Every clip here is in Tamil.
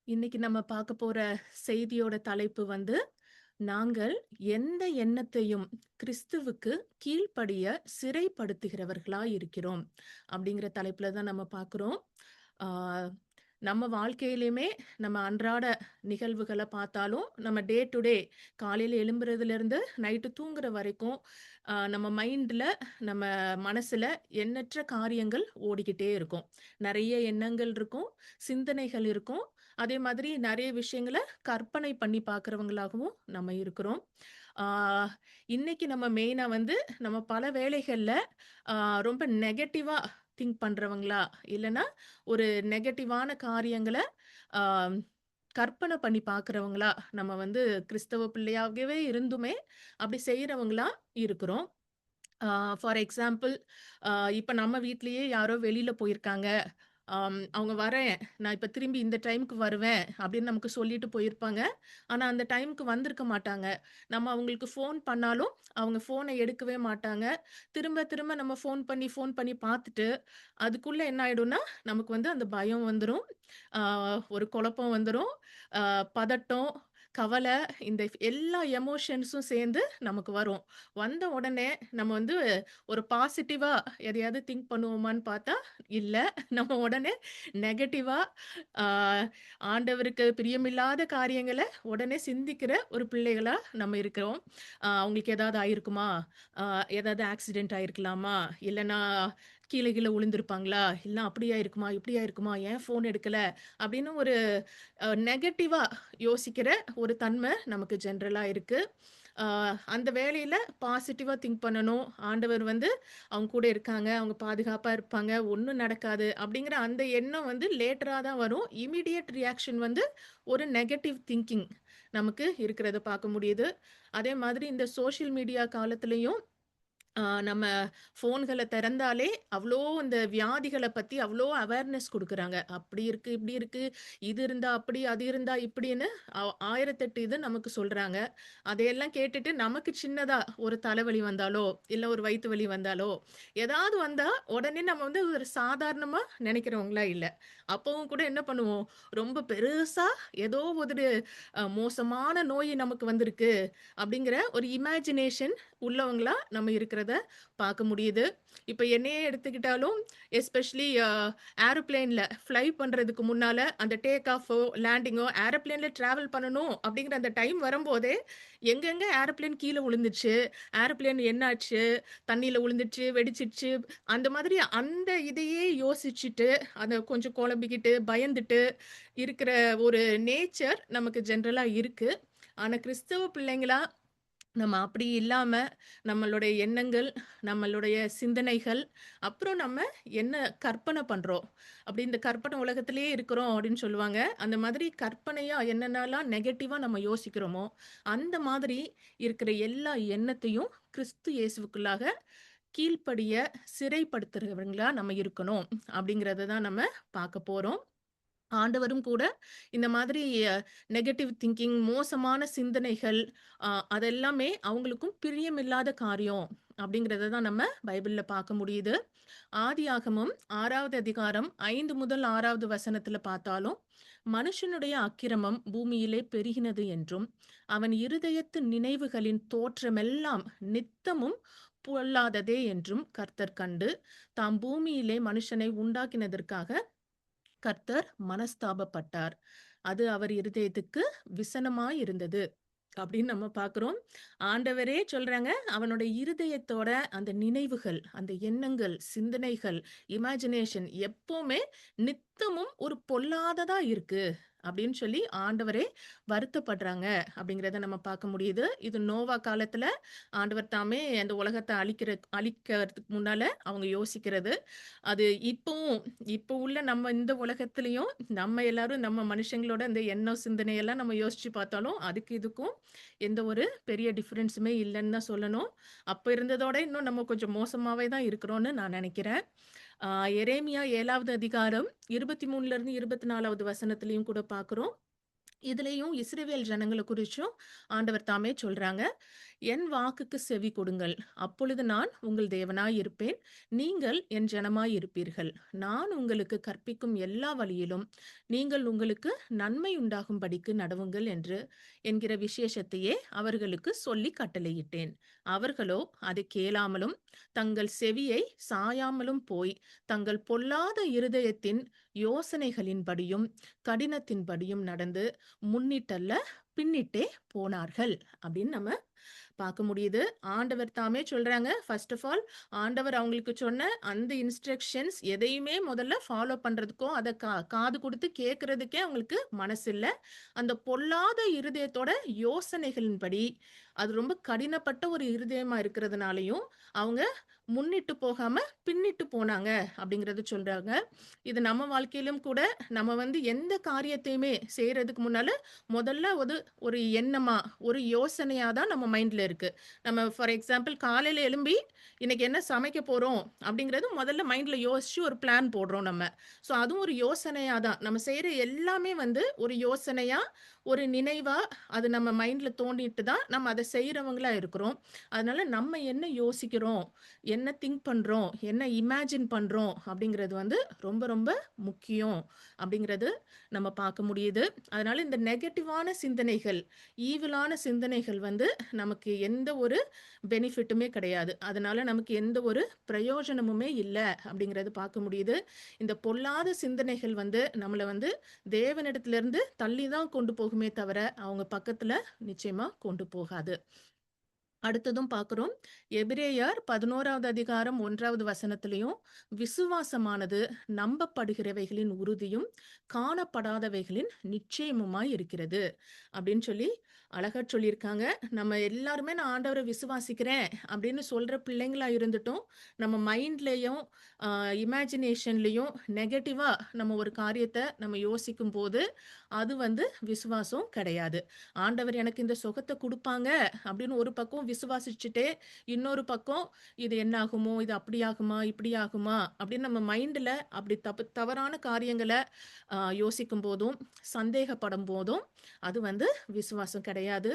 இன்னைக்கு நம்ம பார்க்க போற செய்தியோட தலைப்பு வந்து, நாங்கள் எந்த எண்ணத்தையும் கிறிஸ்துவுக்கு கீழ்ப்படிய சிறைப்படுத்துகிறவர்களாய் இருக்கிறோம். அப்படிங்கிற தலைப்புல தான் நம்ம பார்க்குறோம். ஆ நம்ம வாழ்க்கையிலயுமே நம்ம அன்றாட நிகழ்வுகள பார்த்தாலும், நம்ம டே டு டே காலையில எழும்புறதுலேருந்து நைட்டு தூங்குற வரைக்கும், நம்ம மைண்ட்ல, நம்ம மனசுல எண்ணற்ற காரியங்கள் ஓடிக்கிட்டே இருக்கும். நெறைய எண்ணங்கள் இருக்கும், சிந்தனைகள் இருக்கும். அதே மாதிரி நெறைய விஷயங்கள கற்பனை பண்ணி பார்க்கிறவங்களாகவும் நம்ம இருக்கிறோம். ஆ இன்னைக்கு நம்ம மெயினா வந்து நம்ம பல வேளைகள்ல ஆ ரொம்ப நெகட்டிவா திங்க் பண்றவங்களா, இல்லன்னா ஒரு நெகட்டிவான காரியங்கள ஆ கற்பனை பண்ணி பார்க்கிறவங்களா, நம்ம வந்து கிறிஸ்தவ பிள்ளையாகவே இருந்துமே, அப்படி செய்றவங்களா இருக்கிறோம். ஆ ஃபார் எக்ஸாம்பிள் அ இப்ப நம்ம வீட்லயே யாரோ வெளில போயிருக்காங்க. அவங்க வரேன், நான் இப்ப திரும்பி இந்த டைம்க்கு வருவேன் அப்படின்னு நமக்கு சொல்லிட்டு போயிருப்பாங்க. ஆனா அந்த டைம்க்கு வந்திருக்க மாட்டாங்க. நம்ம அவங்களுக்கு ஃபோன் பண்ணாலும், அவங்க ஃபோன எடுக்கவே மாட்டாங்க. திரும்ப திரும்ப நம்ம ஃபோன் பண்ணி பார்த்துட்டு, அதுக்குள்ள என்ன ஆயிடும்னா, நமக்கு வந்து அந்த பயம் வந்துரும். ஆ ஒரு குழப்பம் வந்துரும். பதட்டம், கவல இந்த எல்லா எமோஷன்ஸும் சேர்ந்து நமக்கு வரும். வந்த உடனே நம்ம வந்து ஒரு பாசிட்டிவா எதையாவது திங்க் பண்ணுவோமான்னு பார்த்தா, இல்ல. நம்ம உடனே நெகட்டிவா ஆ ஆண்டவருக்கு பிரியமில்லாத காரியங்கள உடனே சிந்திக்கிற ஒரு பிள்ளைகளா நம்ம இருக்கிறோம். அவங்களுக்கு ஏதாவது ஆயிருக்குமா? அ ஏதாவது ஆக்சிடென்ட் ஆயிருக்கலாமா? இல்லன்னா கீழ கீழ விழுந்திருப்பாங்களா? இல்ல அப்படி ஆயிருக்குமா? இப்படி ஆயிருக்குமா? ஏன் ஃபோன் எடுக்கல? அப்படின்னு ஒரு நெகட்டிவா யோசிக்கிற ஒரு தன்மை நமக்கு ஜென்ரலா இருக்கு. அ அந்த வேலையில பாசிட்டிவா திங்க் பண்ணணும். ஆண்டவர் வந்து அவங்க கூட இருக்காங்க. அவங்க பாதுகாப்பா இருப்பாங்க. ஒண்ணும் நடக்காது. அப்படிங்கிற அந்த எண்ணம் வந்து லேட்டரா தான் வரும். இமிடியேட் ரியாக்ஷன் வந்து ஒரு நெகட்டிவ் திங்கிங் நமக்கு இருக்கிறத பார்க்க முடியுது. அதே மாதிரி இந்த சோசியல் மீடியா காலத்திலயும் நம்ம ஃபோன்கள திறந்தாலே, அவ்ளோ இந்த வியாதிகள பத்தி அவ்ளோ அவேர்னஸ் குடுக்குறாங்க. அப்படி இருக்கு, இப்படி இருக்கு, இது இருந்தா அப்படி, அது இருந்தா இப்படின்னு 1008 இது நமக்கு சொல்றாங்க. அதையெல்லாம் கேட்டுட்டு நமக்கு சின்னதா ஒரு தலைவலி வந்தாலோ, இல்ல ஒரு வயித்து வலி வந்தாலோ, ஏதாவது வந்தா உடனே நம்ம வந்து ஒரு சாதாரணமா நெனைக்கிறவங்களா இல்ல. அப்பவும் கூட என்ன பண்ணுவோம், ரொம்ப பெருசா ஏதோ ஒரு மோசமான நோய் நமக்கு வந்திருக்கு, அப்படிங்கிற ஒரு இமேஜினேஷன் உள்ளவங்களா நம்ம இருக்கிறத பார்க்க முடியுது. இப்ப என்னையே எடுத்துக்கிட்டாலும், எஸ்பெஷலி ஏரோப்ளேன்ல ஃப்ளை பண்றதுக்கு முன்னால அந்த டேக் ஆஃபோ, லேண்டிங்கோ ஏரோப்ளேன்ல டிராவல் பண்ணணும் அப்படிங்கிற அந்த டைம் வரும்போதே, எங்கெங்க ஏரோப்ளேன் கீழ விழுந்துச்சு, ஏரோப்ளேன் என்னாச்சு, தண்ணீல விழுந்துருச்சு, வெடிச்சிடுச்சு, அந்த மாதிரி அந்த இதையே யோசிச்சுட்டு, அத கொஞ்சம் குழம்பிக்கிட்டு, பயந்துட்டு இருக்கிற ஒரு நேச்சர் நமக்கு ஜென்ரலா இருக்கு. ஆனா கிறிஸ்தவ பிள்ளைங்களா நம்ம அப்படி இல்லாம, நம்மளுடைய எண்ணங்கள், நம்மளுடைய சிந்தனைகள், அப்புறம் நம்ம என்ன கற்பனை பண்றோம். அப்படி இந்த கற்பனை உலகத்திலேயே இருக்கிறோம் அப்படின்னு சொல்லுவாங்க. அந்த மாதிரி கற்பனையா என்னென்னலாம் நெகட்டிவா நம்ம யோசிக்கிறோமோ, அந்த மாதிரி இருக்கிற எல்லா எண்ணத்தையும் கிறிஸ்து இயேசுவுக்குள்ளாக கீழ்ப்படிய சிறைப்படுத்துறவங்களா நம்ம இருக்கணும். அப்படிங்கிறத தான் நம்ம பார்க்க போறோம். ஆண்டவரும் கூட இந்த மாதிரி நெகட்டிவ் திங்கிங், மோசமான சிந்தனைகள் அதெல்லாமே அவங்களுக்கும் பிரியமில்லாத காரியம் அப்படிங்கிறத தான் நம்ம பைபிள்ல பார்க்க முடியுது. ஆதியாகமம் 6வது அதிகாரம் 5 முதல் 6வது வசனத்துல பார்த்தாலும், மனுஷனுடைய அக்கிரமம் பூமியிலே பெருகினது என்றும், அவன் இருதயத்து நினைவுகளின் தோற்றமெல்லாம் நித்தமும் பொல்லாததே என்றும் கர்த்தர் கண்டு, தாம் பூமியிலே மனுஷனை உண்டாக்கினதற்காக கர்த்தர் மனஸ்தாபப்பட்டார். அது அவர் இருதயத்துக்கு விசனமாயிருந்தது. அப்படின்னு நம்ம பார்க்கிறோம். ஆண்டவரே சொல்றாங்க, அவனோட இருதயத்தோட அந்த நினைவுகள், அந்த எண்ணங்கள், சிந்தனைகள், இமேஜினேஷன் எப்பவுமே நித்தமும் ஒரு பொல்லாததா இருக்கு. அப்படின்னு சொல்லி ஆண்டவரே வருத்தப்படுறாங்க அப்படிங்கிறத நம்ம பார்க்க முடியுது. இது நோவா காலத்துல ஆண்டவர் தாமே அந்த உலகத்த அழிக்கிறதுக்கு முன்னால அவங்க யோசிக்கிறது. அது இப்பவும் இப்போ உள்ள நம்ம இந்த உலகத்திலயும் நம்ம எல்லாரும் நம்ம மனுஷங்களோட இந்த எண்ணம், சிந்தனையெல்லாம் நம்ம யோசிச்சு பார்த்தாலும், அதுக்கு இதுக்கும் எந்த ஒரு பெரிய டிஃபரன்ஸுமே இல்லன்னு தான் சொல்லணும். அப்ப இருந்ததோட இன்னும் நம்ம கொஞ்சம் மோசமாவே தான் இருக்கிறோம்னு நான் நெனைக்கிறேன். ஆ எரேமியா 7வது அதிகாரம் 23லிருந்து 24வது வசனத்திலயும் கூட பார்க்கிறோம். இதுலயும் இஸ்ரவேல் ஜனங்கள குறிச்சும் ஆண்டவர் தாமே சொல்றாங்க. என் வாக்குக்கு செவி கொடுங்கள். அப்பொழுது நான் உங்கள் தேவனாய் இருப்பேன். நீங்கள் என் ஜனமாய் இருப்பீர்கள். நான் உங்களுக்கு கற்பிக்கும் எல்லா வழியிலும் நீங்கள் உங்களுக்கு நன்மை உண்டாகும்படிக்கு நடவுங்கள் என்று என்கிற விசேஷத்தையே அவர்களுக்கு சொல்லி கட்டளையிட்டேன். அவர்களோ அதை கேளாமலும் தங்கள் செவியை சாயாமலும் போய் தங்கள் பொல்லாத இருதயத்தின் யோசனைகளின்படியும் கடினத்தின்படியும் நடந்து முன்னிட்டல்ல பின்னிட்டே போனார்கள் அப்படின்னு நம்ம பார்க்க முடியுது. ஆண்டவர் தாமே சொல்றாங்க. ஃபர்ஸ்ட் ஆஃப் ஆல் ஆண்டவர் அவங்களுக்கு சொன்ன அந்த இன்ஸ்ட்ரக்ஷன்ஸ் எதையுமே முதல்ல ஃபாலோ பண்றதுக்கோ அதை காது கொடுத்து கேட்கறதுக்கே அவங்களுக்கு மனசு இல்ல. அந்த பொல்லாத இருதயத்தோட யோசனைகளின்படி அது ரொம்ப கடினப்பட்ட ஒரு இருதயமா இருக்கிறதுனாலையும் அவங்க முன்னிட்டு போகாம பின்னிட்டு போனாங்க அப்படிங்கறது சொல்றாங்க. இது நம்ம வாழ்க்கையிலும் கூட நம்ம எந்த காரியத்தையுமே செய்யறதுக்கு முன்னால முதல்ல ஒரு எண்ணமா ஒரு யோசனையா தான் நம்ம மைண்ட்ல இருக்கு. நம்ம ஃபார் எக்ஸாம்பிள் காலையில எழும்பி இன்னைக்கு என்ன சமைக்க போறோம் அப்படிங்கிறது முதல்ல மைண்ட்ல யோசிச்சு ஒரு பிளான் போடுறோம் நம்ம. ஸோ அதுவும் ஒரு யோசனையா தான் நம்ம செய்யற எல்லாமே ஒரு யோசனையா ஒரு நினைவா அது நம்ம மைண்ட்ல தோண்டிட்டு தான் நம்ம அதை செய்யறவங்களா இருக்கிறோம். அதனால நம்ம என்ன யோசிக்கிறோம், என்ன திங்க் பண்றோம், என்ன இமேஜின் பண்றோம் அப்படிங்கிறது ரொம்ப ரொம்ப முக்கியம் அப்படிங்கிறது நம்ம பார்க்க முடியுது. அதனால இந்த நெகட்டிவான சிந்தனைகள், ஈவிலான சிந்தனைகள் நமக்கு எந்த ஒரு பெனிஃபிட்டுமே கிடையாது. அதனால நமக்கு எந்த ஒரு பிரயோஜனமுமே இல்ல அப்படிங்கிறது பார்க்க முடியுது. இந்த பொல்லாத சிந்தனைகள் நம்மள தேவனிடத்திலிருந்து தள்ளி தான் கொண்டு போகுமே தவிர அவங்க பக்கத்துல நிச்சயமா கொண்டு போகாது. அடுத்ததும் பார்க்கிறோம். எபிரேயர் 11வது அதிகாரம் 1வது வசனத்திலையும் விசுவாசமானது நம்பப்படுகிறவைகளின் உறுதியும் காணப்படாதவைகளின் நிச்சயமுமாய் இருக்கிறது அப்படின்னு சொல்லி அழகா சொல்லியிருக்காங்க. நம்ம எல்லாருமே நான் ஆண்டவரை விசுவாசிக்கிறேன் அப்படின்னு சொல்ற பிள்ளைங்களா இருந்துட்டும் நம்ம மைண்ட்லயும் இமேஜினேஷன்லயும் நெகட்டிவா நம்ம ஒரு காரியத்தை நம்ம யோசிக்கும் போது அது விசுவாசம் கிடையாது. ஆண்டவர் எனக்கு இந்த சுகத்தை கொடுப்பாங்க அப்படின்னு ஒரு பக்கம் விசுவாசிச்சுட்டே இன்னொரு பக்கம் இது என்ன ஆகுமோ, இது அப்படி ஆகுமா, இப்படி ஆகுமா அப்படின்னு நம்ம மைண்ட்ல அப்படி தவறான காரியங்களை யோசிக்கும் போதும் சந்தேகப்படும் போதும் அது விசுவாசம் கிடையாது.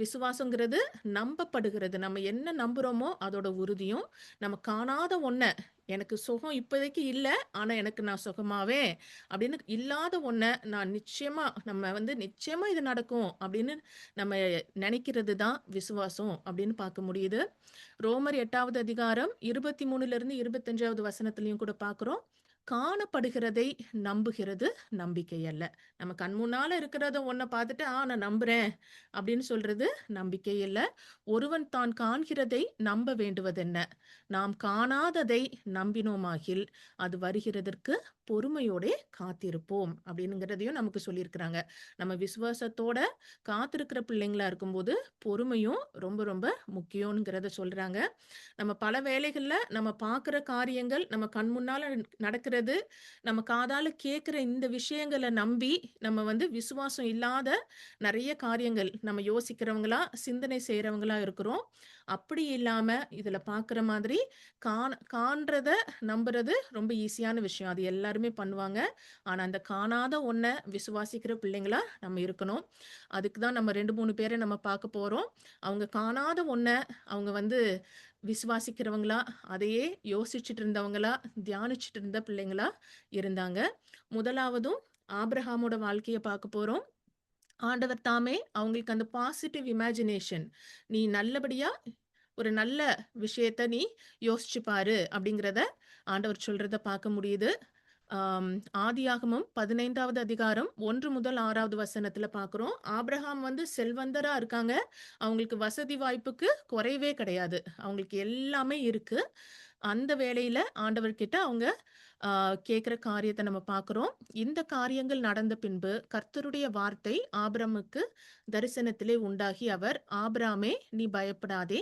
விசுவாசங்கிறது நம்பப்படுகிறது. நம்ம என்ன நம்புறோமோ அதோட உறுதியும், நம்ம காணாத ஒன்ன எனக்கு சுகம் இப்போதைக்கு இல்ல, ஆனா எனக்கு நான் சுகமாவேன் அப்படின்னு இல்லாத ஒன்ன நான் நிச்சயமா நம்ம நிச்சயமா இது நடக்கும் அப்படின்னு நம்ம நினைக்கிறது தான் விசுவாசம் அப்படின்னு பார்க்க முடியுது. ரோமர் 8வது அதிகாரம் 23லிருந்து 25வது வசனத்திலையும் கூட பார்க்கிறோம். காணப்படுகிறதை நம்புகிறது நம்பிக்கை அல்ல. நம்ம கண் முன்னால இருக்கிறத ஒன்ன பார்த்துட்டு நான் நம்புறேன் அப்படின்னு சொல்றது நம்பிக்கை இல்ல. ஒருவன் தான் காண்கிறதை நம்ப வேண்டுவதென்ன? நாம் காணாததை நம்பினோமாகில் அது வருகிறதற்கு பொறுமையோடே காத்திருப்போம் அப்படிங்கிறதையும் நமக்கு சொல்லியிருக்கிறாங்க. நம்ம விசுவாசத்தோட காத்திருக்கிற பிள்ளைங்களா இருக்கும்போது பொறுமையும் ரொம்ப ரொம்ப முக்கியம்ங்கிறத சொல்றாங்க. நம்ம பல வேளைகள்ல நம்ம பார்க்குற காரியங்கள் நம்ம கண் முன்னால நடக்கிறது, நம்ம காதால கேட்குற இந்த விஷயங்களை நம்பி நம்ம விசுவாசம் இல்லாத நிறைய காரியங்கள் நம்ம யோசிக்கிறவங்களா சிந்தனை செய்யறவங்களா இருக்கிறோம். அப்படி இல்லாம இதுல பார்க்குற மாதிரி காண்றத நம்புறது ரொம்ப ஈஸியான விஷயம். அது எல்லாருமே பண்ணுவாங்க. ஆனா அந்த காணாத ஒன்ன விசுவாசிக்கிற பிள்ளைங்களா நம்ம இருக்கணும். அதுக்கு தான் நம்ம 2, 3 பேரை நம்ம பார்க்க போறோம். அவங்க காணாத ஒன்ன அவங்க விசுவாசிக்கிறவங்களா, அதையே யோசிச்சுட்டு இருந்தவங்களா, தியானிச்சுட்டு இருந்த பிள்ளைங்களா இருந்தாங்க. முதலாவதும் ஆபிரகாமோட வாழ்க்கைய பார்க்க போறோம். ஆண்டவர் தாமே அவங்களுக்கு அந்த பாசிட்டிவ் இமேஜினேஷன், நீ நல்லபடியா ஒரு நல்ல விஷயத்த நீ யோசிச்சு பாரு அப்படிங்கிறத ஆண்டவர் சொல்றத பார்க்க முடியுது. ஆம், ஆதியாகமம் 15வது அதிகாரம் 1 முதல் 6வது வசனத்துல பார்க்கிறோம். ஆபிரகாம் செல்வந்தரா இருக்காங்க. அவங்களுக்கு வசதி வாய்ப்புக்கு குறைவே கிடையாது. அவங்களுக்கு எல்லாமே இருக்கு. அந்த வேளையில ஆண்டவர்கிட்ட அவங்க கேட்கிற காரியத்தை நம்ம பார்க்கிறோம். இந்த காரியங்கள் நடந்த பின்பு கர்த்தருடைய வார்த்தை ஆபிரமுக்கு தரிசனத்திலே உண்டாகி அவர், ஆபிராமே நீ பயப்படாதே,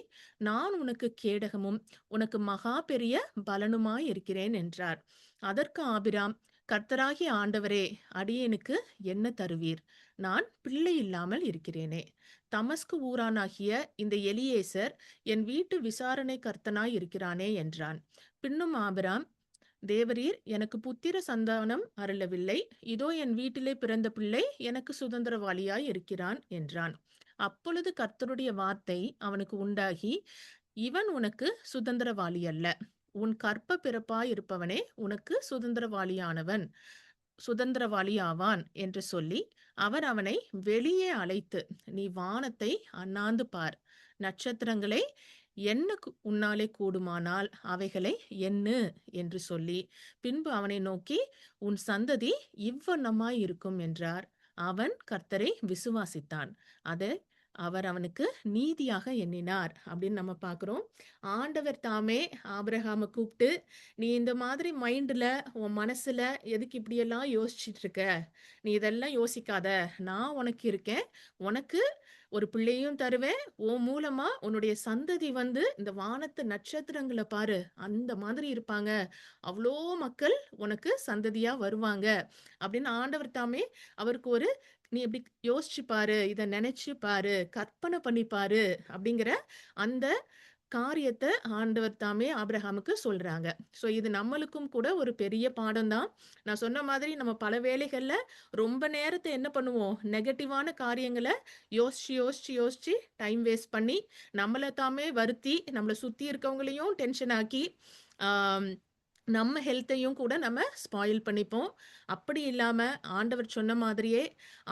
நான் உனக்கு கேடகமும் உனக்கு மகா பெரிய பலனுமாய் இருக்கிறேன் என்றார். அதற்கு ஆபிராம், கர்த்தராகிய ஆண்டவரே, அடியேனுக்கு என்ன தருவீர்? நான் பிள்ளை இல்லாமல் இருக்கிறேனே. தமஸ்கு ஊரானாகிய இந்த எலியேசர் என் வீட்டு விசாரணை கர்த்தனாய் இருக்கிறானே என்றான். பின்னும் ஆபிராம், தேவரீர் எனக்கு புத்திர சந்தானம் அருளவில்லை. இதோ என் வீட்டிலே பிறந்த பிள்ளை எனக்கு சுதந்திரவாளியாய் இருக்கிறான் என்றான். அப்பொழுது கர்த்தருடைய வார்த்தை அவனுக்கு உண்டாகி, இவன் உனக்கு சுதந்திரவாளி அல்ல. உன் கற்ப பிறப்பாய் இருப்பவனே உனக்கு சுதந்திரவாளியானவன், சுதந்திரவாளியாவான் என்று சொல்லி, அவர் அவனை வெளியே அழைத்து, நீ வானத்தை அண்ணாந்து பார், நட்சத்திரங்களை எண்ண உன்னாலே கூடுமானால் அவைகளை எண்ணு என்று சொல்லி, பின்பு அவனை நோக்கி, உன் சந்ததி இவ்வண்ணமாய் இருக்கும் என்றார். அவன் கர்த்தரை விசுவாசித்தான். அதை அவர் அவனுக்கு நீதியாக எண்ணினார் அப்படின்னு நம்ம பார்க்கிறோம். ஆண்டவர் தாமே ஆபிரகாமை கூப்பிட்டு, நீ இந்த மாதிரி மைண்ட்ல உன் மனசுல எதுக்கு இப்படியெல்லாம் யோசிச்சுட்டு இருக்க, நீ இதெல்லாம் யோசிக்காத, நான் உனக்கு இருக்கேன், உனக்கு ஒரு பிள்ளையும் தருவேன், உன் மூலமா உன்னுடைய சந்ததி வந்து இந்த வானத்து நட்சத்திரங்களை பாரு, அந்த மாதிரி இருப்பாங்க, அவ்வளோ மக்கள் உனக்கு சந்ததியா வருவாங்க அப்படின்னு ஆண்டவர் தாமே அவருக்கு ஒரு, நீ இப்படி யோசிச்சு பாரு, இதை நினைச்சு பாரு, கற்பனை பண்ணி பாரு அப்படிங்கிற அந்த காரியத்தை ஆண்டவர் தாமே ஆபிரகாமுக்கு சொல்றாங்க. ஸோ இது நம்மளுக்கும் கூட ஒரு பெரிய பாடம் தான். நான் சொன்ன மாதிரி நம்ம பல வேளைகள்ல ரொம்ப நேரத்தை என்ன பண்ணுவோம், நெகட்டிவான காரியங்களை யோசிச்சு யோசிச்சு யோசிச்சு டைம் வேஸ்ட் பண்ணி நம்மளை தாமே வருத்தி நம்மளை சுத்தி இருக்கவங்களையும் டென்ஷன் ஆக்கி ஆம், நம்ம ஹெல்த்தையும் கூட நம்ம ஸ்பாயில் பண்ணிப்போம். அப்படி இல்லாம ஆண்டவர் சொன்ன மாதிரியே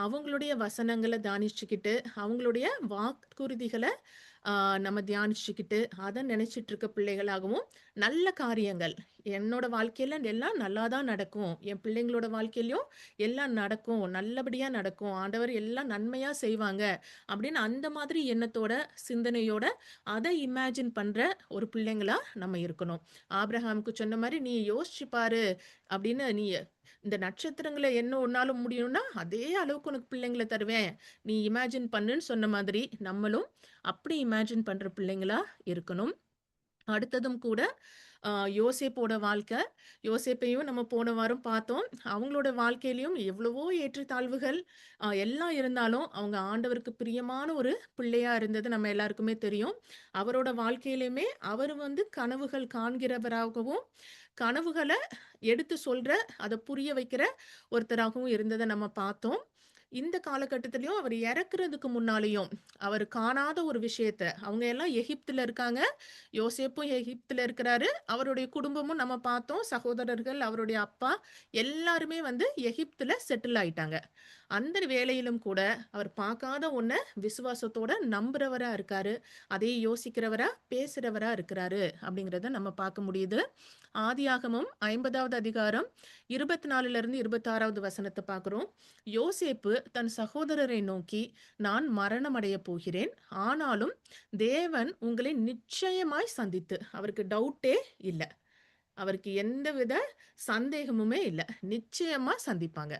அவங்களுடைய வசனங்களை தியானிச்சுக்கிட்டு, அவங்களுடைய வாக்குறுதிகளை நம்ம தியானிச்சுக்கிட்டு, அதை நினைச்சிட்டு இருக்க பிள்ளைகளாகவும், நல்ல காரியங்கள் என்னோட வாழ்க்கையில எல்லாம் நல்லா தான் நடக்கும், என் பிள்ளைங்களோட வாழ்க்கையிலயும் எல்லாம் நடக்கும், நல்லபடியா நடக்கும், ஆண்டவர் எல்லாம் நன்மையா செய்வாங்க அப்படின்னு அந்த மாதிரி எண்ணத்தோட சிந்தனையோட அதை இமேஜின் பண்ற ஒரு பிள்ளைங்களா நம்ம இருக்கணும். ஆபிரகாமுக்கு சொன்ன மாதிரி நீ யோசிச்சு பாரு அப்படின்னு, நீ இந்த நட்சத்திரங்களை என்ன ஒன்னால முடியும்னா அதே அளவுக்கு உனக்கு பிள்ளைங்களை தருவேன், நீ இமேஜின் பண்ணுன்னு சொன்ன மாதிரி நம்மளும் அப்படி இமேஜின் பண்ற பிள்ளைங்களா இருக்கணும். அடுத்ததும் கூட யோசேப்போட வாழ்க்கை, யோசேப்பையும் நம்ம போன வாரம் பார்த்தோம். அவங்களோட வாழ்க்கையிலயும் எவ்வளவோ ஏற்றத்தாழ்வுகள் எல்லாம் இருந்தாலும் அவங்க ஆண்டவருக்கு பிரியமான ஒரு பிள்ளையா இருந்தது நம்ம எல்லாருக்குமே தெரியும். அவரோட வாழ்க்கையிலுமே அவர் வந்து கனவுகள் காண்கிறவராகவும், கனவுகளை எடுத்து சொல்ற, அதை புரிய வைக்கிற ஒருத்தராகவும் இருந்ததை நம்ம பார்த்தோம். இந்த காலகட்டத்திலயும் அவர் இறக்குறதுக்கு முன்னாலேயும் அவர் காணாத ஒரு விஷயத்த, அவங்க எல்லாம் எகிப்துல இருக்காங்க, யோசேப்பும் எகிப்துல இருக்கிறாரு, அவருடைய குடும்பமும் நம்ம பார்த்தோம், சகோதரர்கள், அவருடைய அப்பா எல்லாருமே வந்து எகிப்துல செட்டில் ஆயிட்டாங்க. அந்த வேலையிலும் கூட அவர் பார்க்காத ஒன்ன விசுவாசத்தோட நம்புறவரா இருக்காரு, அதே யோசிக்கிறவரா பேசுறவரா இருக்கிறாரு அப்படிங்கிறத நம்ம பார்க்க முடியுது. ஆதியாகமம் 50வது அதிகாரம் 24லிருந்து 26வது வசனத்தை பார்க்கிறோம். யோசேப்பு தன் சகோதரரை நோக்கி, நான் மரணமடைய போகிறேன், ஆனாலும் தேவன் உங்களை நிச்சயமாய் சந்தித்து, அவருக்கு டவுட்டே இல்லை, அவருக்கு எந்தவித சந்தேகமுமே இல்லை, நிச்சயமா சந்திப்பாங்க.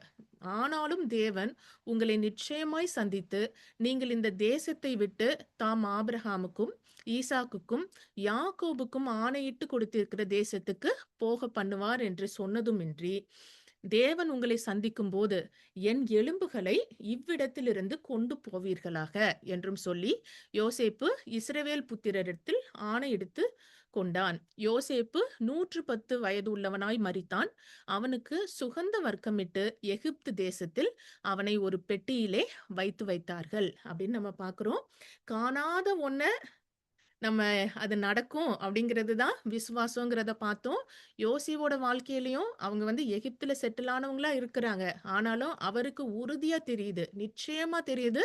ஆனாலும் தேவன் உங்களை நிச்சயமாய் சந்தித்து, நீங்கள் இந்த தேசத்தை விட்டு தாம் ஆபிரகாமுக்கும் ஈசாக்குக்கும் யாக்கோபுக்கும் ஆணையிட்டு கொடுத்திருக்கிற தேசத்துக்கு போக பண்ணுவார் என்று சொன்னதுமின்றி, தேவன் உங்களை சந்திக்கும் போது என் எலும்புகளை இவ்விடத்திலிருந்து கொண்டு போவீர்களாக என்றும் சொல்லி யோசேப்பு இஸ்ரவேல் புத்திரரிடத்தில் ஆணையிடுத்து கொண்டான். யோசேப்பு 110 வயது உள்ளவனாய் மரித்தான். அவனுக்கு சுகந்த வர்க்கமிட்டு எகிப்து தேசத்தில் அவனை ஒரு பெட்டியிலே வைத்தார்கள் அப்படின்னு நம்ம பார்க்கிறோம். காணாத ஒன்ன நம்ம அது நடக்கும் அப்படிங்கிறது தான் விசுவாசங்கிறத பார்த்தோம். யோசேவோட வாழ்க்கையிலையும் அவங்க வந்து எகிப்துல செட்டில் ஆனவங்களா இருக்கிறாங்க. ஆனாலும் அவருக்கு உறுதியா தெரியுது, நிச்சயமா தெரியுது.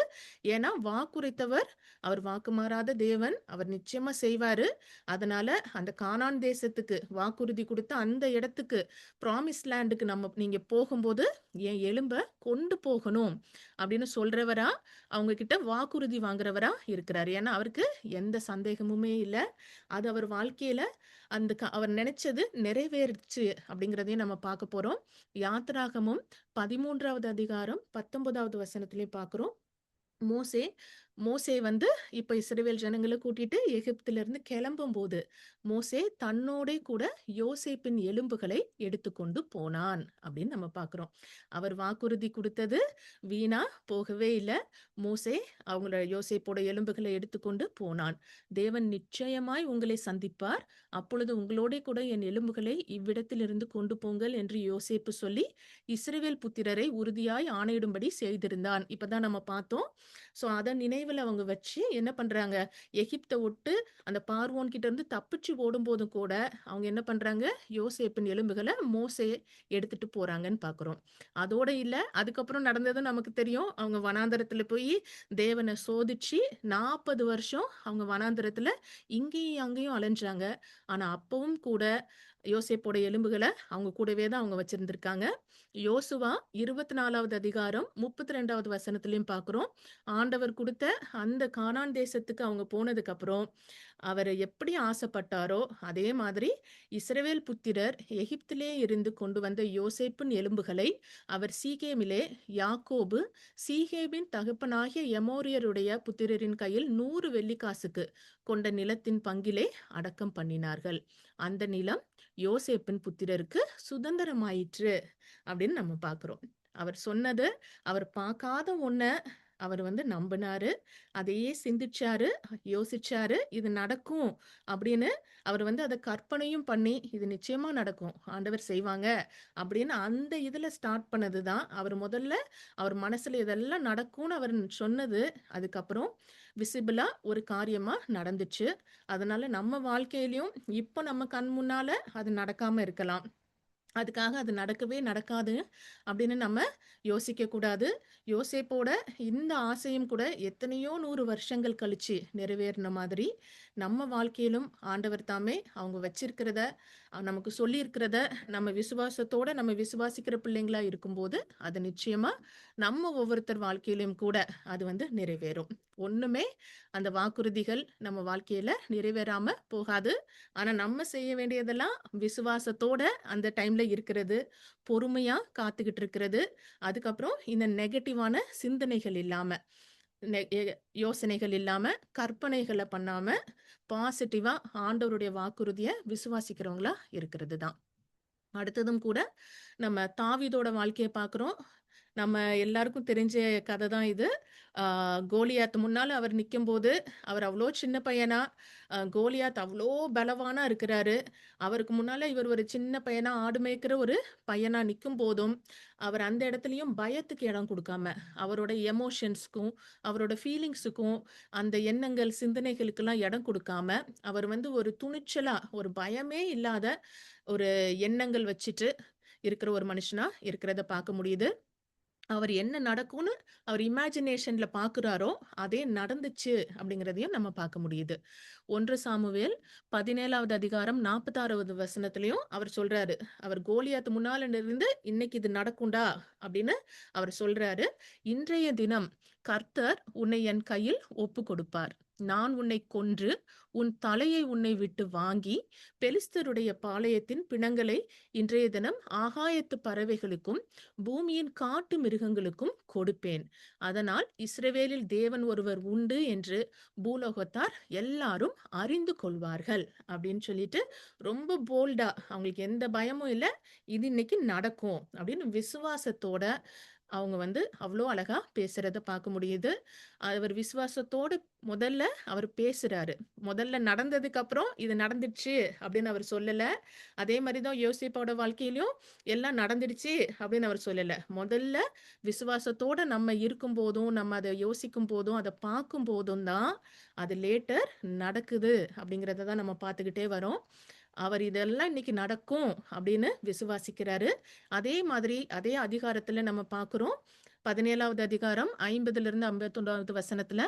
ஏன்னா வாக்குரைத்தவர், அவர் வாக்கு மாறாத தேவன், அவர் நிச்சயமா செய்வாரு. அதனால அந்த கானான் தேசத்துக்கு வாக்குறுதி கொடுத்த அந்த இடத்துக்கு, ப்ராமிஸ் லேண்டுக்கு நீங்க போகும்போது என் எலும்ப கொண்டு போகணும் அப்படின்னு சொல்றவரா, அவங்க கிட்ட வாக்குறுதி வாங்குறவரா இருக்கிறாரு. ஏன்னா அவருக்கு எந்த சந்தேகமுமே இல்லை. அது அவர் வாழ்க்கையில அந்த அவர் நினைச்சது நிறைவேறுச்சு அப்படிங்கிறதையும் நம்ம பார்க்க போறோம். யாத்திராகமும் 13வது அதிகாரம் 19வது வசனத்திலே பார்க்கிறோம். மோசே மோசே வந்து இப்ப இஸ்ரவேல் ஜனங்கள கூட்டிட்டு எகிப்திலிருந்து கிளம்பும்போது, மோசே தன்னோடே கூட யோசேப்பின் எலும்புகளை எடுத்துக்கொண்டு போனான் அப்படின்னு நம்ம பார்க்கிறோம். அவர் வாக்குறுதி குடுத்தது வீணா போகவே இல்ல. மோசே யோசேப்போட எலும்புகளை எடுத்துக்கொண்டு போனான். தேவன் நிச்சயமாய் உங்களை சந்திப்பார். அப்பொழுது உங்களோடே கூட என் எலும்புகளை இவ்விடத்திலிருந்து கொண்டு போங்கள் என்று யோசேப்பு சொல்லி, இஸ்ரவேல் புத்திரரை உறுதியாய் ஆணையிடும்படி செய்திருந்தான். இப்பதான் நம்ம பார்த்தோம். அத நினைவுல அவங்க வச்சு என்ன பண்றாங்க, எகிப்த விட்டு அந்த பார்வோன் கிட்ட இருந்து தப்பிச்சு ஓடும்போதும் கூட, அவங்க என்ன பண்றாங்க, யோசேப்பின் எலும்புகள மோசே எடுத்துட்டு போறாங்கன்னு பார்க்கிறோம். அதோட இல்ல, அதுக்கப்புறம் நடந்தது நமக்கு தெரியும். அவங்க வனாந்தரத்துல போயி தேவன சோதிச்சு 40 வருஷம் அவங்க வனாந்தரத்துல இங்கேயும் அங்கேயும் அலைஞ்சாங்க. ஆனா அப்பவும் கூட யோசேப்போட எலும்புகள அவங்க கூடவே தான் அவங்க வச்சிருந்திருக்காங்க. யோசுவா 24வது அதிகாரம் 32வது வசனத்திலயும் பார்க்கிறோம். ஆண்டவர் குடுத்த அந்த கானான் தேசத்துக்கு அவங்க போனதுக்கு அப்புறம், அவரு எப்படி ஆசைப்பட்டாரோ, அதே மாதிரி இஸ்ரவேல் புத்திரர் எகிப்திலே இருந்து கொண்டு வந்த யோசேப்பின் எலும்புகளை அவர் சீகேமிலே யாக்கோபு சீகேமின் தகப்பனாகிய எமோரியருடைய புத்திரரின் கையில் 100 வெள்ளிக்காசுக்கு கொண்ட நிலத்தின் பங்கிலே அடக்கம் பண்ணினார்கள். அந்த நிலம் யோசேப்பின் புத்திரருக்கு சுதந்திரமாயிற்று அப்படின்னு நம்ம பார்க்கிறோம். அவர் சொன்னது, அவர் பார்க்காத ஒண்ண அவர் வந்து நம்பினாரு. அதையே சிந்திச்சாரு, யோசிச்சாரு. இது நடக்கும் அப்படின்னு அவர் வந்து அத கற்பனையும் பண்ணி, இது நிச்சயமா நடக்கும். ஆண்டவர் செய்வாங்க அப்படின்னு அந்த இதுல ஸ்டார்ட் பண்ணது தான். அவர் மனசுல இதெல்லாம் நடக்கும்னு அவர் சொன்னது, அதுக்கப்புறம் விசிபிளா ஒரு காரியமா நடந்துச்சு. அதனால நம்ம வாழ்க்கையிலயும் இப்ப நம்ம கண் முன்னால அது நடக்காம இருக்கலாம். அதுக்காக அது நடக்கவே நடக்காது அப்படின்னு நம்ம யோசிக்க கூடாது. யோசேப்போட இந்த ஆசையும் கூட எத்தனையோ 100 வருஷங்கள் கழிச்சு நிறைவேறின மாதிரி, நம்ம வாழ்க்கையிலும் ஆண்டவர் தாமே அவங்க வச்சிருக்கிறத, நமக்கு சொல்லியிருக்கிறத நம்ம விசுவாசத்தோட நம்ம விசுவாசிக்கிற பிள்ளைங்களா இருக்கும்போது, அது நிச்சயமா நம்ம ஒவ்வொருத்தர் வாழ்க்கையிலும் கூட அது வந்து நிறைவேறும். ஒண்ணுமே அந்த வாக்குறுதிகள் நம்ம வாழ்க்கையில நிறைவேறாம போகாது. ஆனா நம்ம செய்ய வேண்டியதெல்லாம் விசுவாசத்தோட அந்த டைம்ல இருக்கிறது, பொறுமையா காத்துக்கிட்டு இருக்கிறது. அதுக்கப்புறம் இந்த நெகட்டிவான சிந்தனைகள் இல்லாம, நெ எ யோசனைகள் இல்லாம, கற்பனைகள பண்ணாம, பாசிட்டிவா ஆண்டவருடைய வாக்குறுதிய விசுவாசிக்கிறவங்களா இருக்கிறது தான். அடுத்ததும் கூட நம்ம தாவீதோட வாழ்க்கைய பார்க்கிறோம். நம்ம எல்லாருக்கும் தெரிஞ்ச கதை தான் இது. ஆ கோலியாத் முன்னால அவர் நிக்கும்போது, அவர் அவ்ளோ சின்ன பையனா, கோலியாத் அவ்ளோ பலவானா இருக்கிறாரு. அவருக்கு முன்னால இவர் ஒரு சின்ன பையனா, ஆடு மேய்க்கிற ஒரு பையனா நிக்கும்போதும், அவர் அந்த இடத்துலயும் பயத்துக்கு இடம் குடுக்காம, அவரோட எமோஷன்ஸ்க்கும், அவரோட ஃபீலிங்ஸுக்கும், அந்த எண்ணங்கள், சிந்தனைகளுக்கெல்லாம் இடம் குடுக்காம, அவர் வந்து ஒரு துணிச்சலா, ஒரு பயமே இல்லாத ஒரு எண்ணங்கள் வச்சுட்டு இருக்கிற ஒரு மனுஷனா இருக்கிறத பார்க்க முடியுது. அவர் என்ன நடக்கும்னு அவர் இமேஜினேஷன்ல பார்க்குறாரோ, அதே நடந்துச்சு அப்படிங்கிறதையும் நம்ம பார்க்க முடியுது. 1 சாமுவேல் 17வது அதிகாரம் 46வது வசனத்திலயும் அவர் சொல்றாரு. அவர் கோலியாத் முன்னால இருந்து இன்னைக்கு இது நடக்கும்டா அப்படின்னு அவர் சொல்றாரு. இன்றைய தினம் கர்த்தர் உன்னை என் கையில் ஒப்பு கொடுப்பார். நான் உன்னை கொன்று உன் தலையை உன்னை விட்டு வாங்கி பெலிஸ்தருடைய பாளையத்தின் பிணங்களை இன்றைய தினம் ஆகாயத்து பறவைகளுக்கும் பூமியின் காட்டு மிருகங்களுக்கும் கொடுப்பேன். அதனால் இஸ்ரவேலில் தேவன் ஒருவர் உண்டு என்று பூலோகத்தார் எல்லாரும் அறிந்து கொள்வார்கள் அப்படின்னு சொல்லிட்டு ரொம்ப போல்டா, அவங்களுக்கு எந்த பயமும் இல்ல, இது இன்னைக்கு நடக்கும் அப்படின்னு விசுவாசத்தோட அவங்க வந்து அவ்வளோ அழகா பேசுறத பார்க்க முடியுது. அவர் விசுவாசத்தோடு முதல்ல அவர் பேசுறாரு. முதல்ல நடந்ததுக்கு அப்புறம் இது நடந்துடுச்சு அப்படின்னு அவர் சொல்லல. அதே மாரி தான் யோசேப்போட வாழ்க்கையிலயும் எல்லாம் நடந்துடுச்சு அப்படின்னு அவர் சொல்லல. முதல்ல விசுவாசத்தோட நம்ம இருக்கும்போதும், நம்ம அத யோசிக்கும் போதும், அத பார்க்கும் போதும் தான் அது லேட்டர் நடக்குது அப்படிங்கிறத தான் நம்ம பார்த்துக்கிட்டே வரோம். அவர் இதெல்லாம் இன்னைக்கு நடக்கும் அப்படின்னு விசுவாசிக்கிறாரு. அதே மாதிரி அதே அதிகாரத்துல நம்ம பார்க்கிறோம். 17வது அதிகாரம் 50லிருந்து 51வது வசனத்துல,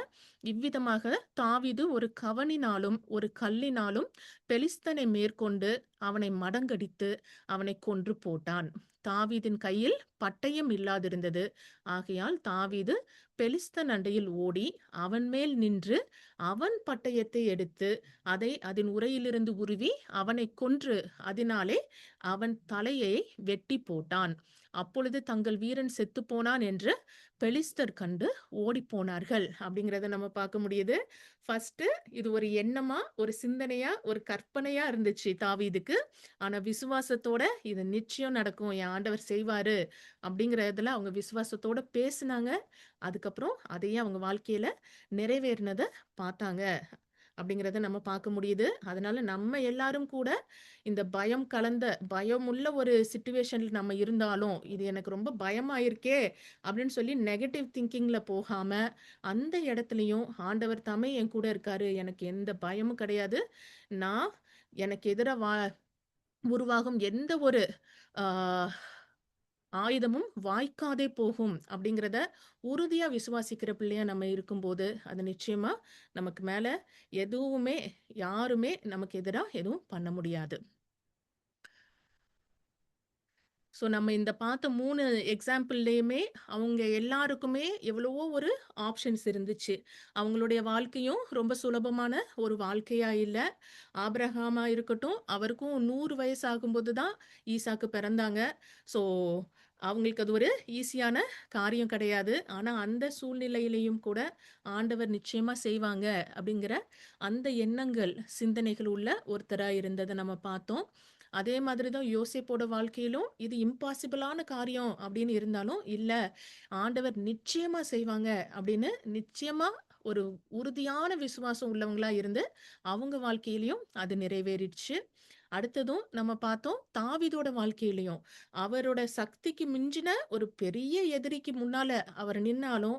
இவ்விதமாக தாவீது ஒரு கவணினாலும் ஒரு கல்லினாலும் பெலிஸ்தனை மேற்கொண்டு அவனை மடங்கடித்து அவனை கொன்று போட்டான். தாவீதின் கையில் பட்டயம் இல்லாதிருந்தது. ஆகையால் தாவீது பெலிஸ்தன் அண்டையில் ஓடி அவன் மேல் நின்று அவன் பட்டயத்தை எடுத்து அதை அதன் உறையிலிருந்து உருவி அவனை கொன்று அதனாலே அவன் தலையை வெட்டி போட்டான். அப்பொழுது தங்கள் வீரன் செத்துப் போனான் என்று பெலிஸ்தர் கண்டு ஓடிப்போனார்கள் அப்படிங்கிறத நம்ம பார்க்க முடியுது. ஃபர்ஸ்ட்டு இது ஒரு எண்ணமா, ஒரு சிந்தனையா, ஒரு கற்பனையா இருந்துச்சு தாவீதுக்கு. ஆனா விசுவாசத்தோட இது நிச்சயம் நடக்கும். என் ஆண்டவர் செய்வாரு அப்படிங்கிறதுல அவங்க விசுவாசத்தோட பேசுனாங்க. அதுக்கப்புறம் அதையே அவங்க வாழ்க்கையில நிறைவேறினத பார்த்தாங்க. அப்படிங்கிறத நம்ம பார்க்க முடியுது. அதனால நம்ம எல்லாரும் கூட இந்த பயம் கலந்த பயமுள்ள ஒரு சிச்சுவேஷன்ல நம்ம இருந்தாலும், இது எனக்கு ரொம்ப பயமா இருக்கே அப்படின்னு சொல்லி நெகட்டிவ் திங்கிங்ல போகாம, அந்த இடத்துலயும் ஆண்டவர் தாமே என் கூட இருக்காரு. எனக்கு எந்த பயமும் கிடையாது. நான் எனக்கு எதிரா உருவாகும் எந்த ஒரு ஆ ஆயுதமும் வாய்க்காதே போகும் அப்படிங்கிறத உறுதியா விசுவாசிக்கிற பிள்ளையா நம்ம இருக்கும்போது, அது நிச்சயமா நமக்கு மேல எதுவுமே யாருமே நமக்கு எதிரா எதுவும் பண்ண முடியாது. ஸோ நம்ம இந்த பார்த்த 3 எக்ஸாம்பிள்லயுமே அவங்க எல்லாருக்குமே எவ்வளவோ ஒரு ஆப்ஷன்ஸ் இருந்துச்சு. அவங்களுடைய வாழ்க்கையும் ரொம்ப சுலபமான ஒரு வாழ்க்கையா இல்ல. ஆபிரகாமா இருக்கட்டும், அவருக்கும் 100 வயசு ஆகும்போது தான் ஈசாக்கு பிறந்தாங்க. ஸோ அவங்களுக்கு அது ஒரு ஈஸியான காரியம் கிடையாது. ஆனா அந்த சூழ்நிலையிலயும் கூட ஆண்டவர் நிச்சயமா செய்வாங்க அப்படிங்கிற அந்த எண்ணங்கள், சிந்தனைகள் உள்ள ஒருத்தரா இருந்தத நம்ம பார்த்தோம். அதே மாதிரி தான் யோசேப்போட வாழ்க்கையிலும் இது இம்பாசிபிளான காரியம் அப்படின்னு இருந்தாலும், இல்ல ஆண்டவர் நிச்சயமா செய்வாங்க அப்படின்னு நிச்சயமா ஒரு உறுதியான விசுவாசம் உள்ளவங்களா இருந்து, அவங்க வாழ்க்கையிலயும் அது நிறைவேறிடுச்சு. அடுத்ததும் நம்ம பார்த்தோம் தாவீதோட வாழ்க்கையிலயும், அவரோட சக்திக்கு மிஞ்சின ஒரு பெரிய எதிரிக்கு முன்னால அவர் நின்னாலும்,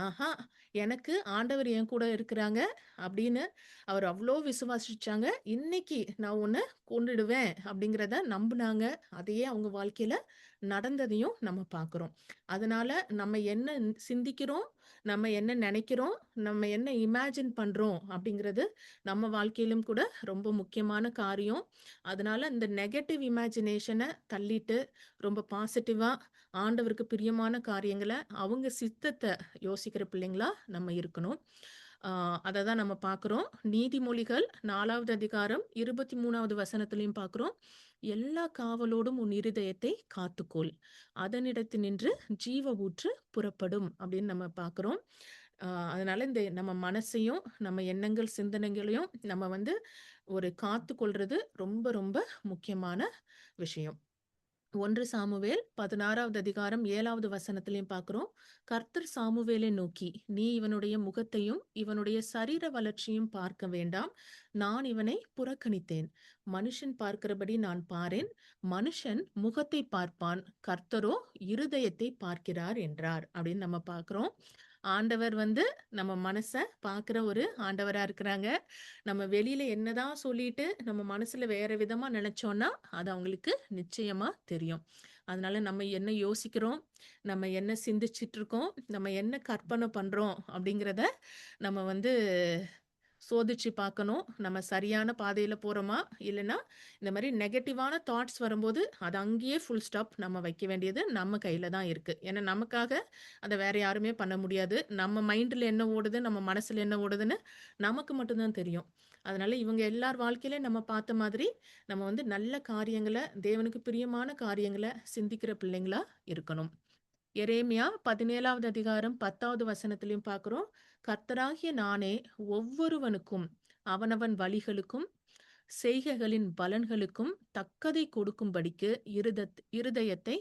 ஆஹா! எனக்கு ஆண்டவர் என் கூட இருக்கிறாங்க அப்படின்னு அவர் அவ்ளோ விசுவாசிச்சாங்க. இன்னைக்கு நான் உன்ன கொன்னுடுவேன் அப்படிங்கிறத நம்புனாங்க. அதையே அவங்க வாழ்க்கையில நடந்ததையும் நம்ம பார்க்கிறோம். அதனால நம்ம என்ன சிந்திக்கிறோம், நம்ம என்ன நெனைக்கிறோம், நம்ம என்ன இமேஜின் பண்றோம் அப்படிங்கிறது நம்ம வாழ்க்கையிலும் கூட ரொம்ப முக்கியமான காரியம். அதனால இந்த நெகட்டிவ் இமேஜினேஷன தள்ளிட்டு, ரொம்ப பாசிட்டிவா ஆண்டவருக்கு பிரியமான காரியங்கள, அவங்க சித்தத்த யோசிக்கிற பிள்ளைங்களா நம்ம இருக்கணும். ஆ அத தான் நம்ம பார்க்குறோம். நீதிமொழிகள் 4வது அதிகாரம் 23வது வசனத்திலயும் பார்க்குறோம். "எல்லா காவலோடும் உன் இருதயத்தை காத்துக்கொள். அதனிடத்தினின்று ஜீவ ஊற்று புறப்படும்." அப்படின்னு நம்ம பார்க்குறோம். அதனால இந்த நம்ம மனசையும், நம்ம எண்ணங்கள், சிந்தனைகளையும் நம்ம வந்து ஒரு காத்துக்கொள்றது ரொம்ப ரொம்ப முக்கியமான விஷயம். 1 சாமுவேல் 16வது அதிகாரம் 7வது வசனத்திலயும் பார்க்கிறோம். கர்த்தர் சாமுவேலை நோக்கி, நீ இவனுடைய முகத்தையும் இவனுடைய சரீர வளர்ச்சியும் பார்க்க வேண்டாம். நான் இவனை புறக்கணித்தேன். மனுஷன் பார்க்கிறபடி நான் பாரேன். மனுஷன் முகத்தை பார்ப்பான். கர்த்தரோ இருதயத்தை பார்க்கிறார் என்றார். அப்படின்னு நம்ம பார்க்கிறோம். ஆண்டவர் வந்து நம்ம மனச பார்க்கிற ஒரு ஆண்டவரா இருக்கிறாங்க. நம்ம வெளியில என்னதான் சொல்லிட்டு, நம்ம மனசுல வேற விதமா நெனச்சோம்னா, அது அவங்களுக்கு நிச்சயமா தெரியும். அதனால நம்ம என்ன யோசிக்கிறோம், நம்ம என்ன சிந்திச்சுட்டு இருக்கோம், நம்ம என்ன கற்பனை பண்றோம் அப்படிங்கிறத நம்ம வந்து சோதிச்சு பார்க்கணும். நம்ம சரியான பாதையில போறோமா? இல்லன்னா, இந்த மாரி நெகட்டிவான தாட்ஸ் வரும்போது, அத அங்கேயே ஃபுல் ஸ்டாப் நம்ம வைக்க வேண்டியது நம்ம கையில தான் இருக்கு. ஏன்னா, நமக்காக அத வேற யாருமே பண்ண முடியாது. நம்ம மைண்ட்ல என்ன ஓடுது, நம்ம மனசுல என்ன ஓடுதுன்னு நமக்கு மட்டும் தான் தெரியும். அதனால இவங்க எல்லார் வாழ்க்கையிலயும் நம்ம பார்த்த மாதிரி, நம்ம வந்து நல்ல காரியங்கள, தேவனுக்கு பிரியமான காரியங்கள சிந்திக்கிற பிள்ளைங்களா இருக்கணும். எரேமியா 17வது அதிகாரம் 10வது வசனத்திலயும் பார்க்கிறோம். கர்த்தராகிய நானே ஒவ்வொருவனுக்கும் அவனவன் வழிகளுக்கும் செய்கைகளின் பலன்களுக்கும் தக்கதை கொடுக்கும்படிக்கு இருதயத்தை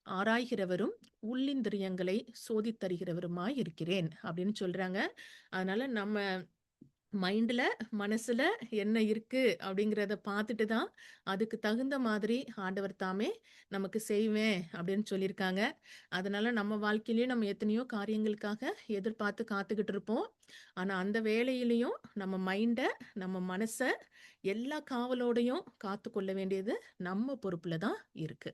ஆராய்கிறவரும் உள்ளிந்திரியங்களை சோதித்தருகிறவருமாய் இருக்கிறேன் அப்படின்னு சொல்றாங்க. அதனால நம்ம மைண்ட்ல, மனசுல என்ன இருக்கு அப்படிங்கிறத பார்த்துட்டு தான், அதுக்கு தகுந்த மாதிரி ஆண்டவர் தாமே நமக்கு செய்வேன் அப்படின்னு சொல்லியிருக்காங்க. அதனால நம்ம வாழ்க்கையிலயும் நம்ம எத்தனையோ காரியங்களுக்காக எதிர்பார்த்து காத்துக்கிட்டு இருப்போம். ஆனா அந்த வேளையிலயும் நம்ம மைண்ட, நம்ம மனச எல்லா காவலோடையும் காத்துக்கொள்ள வேண்டியது நம்ம பொறுப்புல தான் இருக்கு.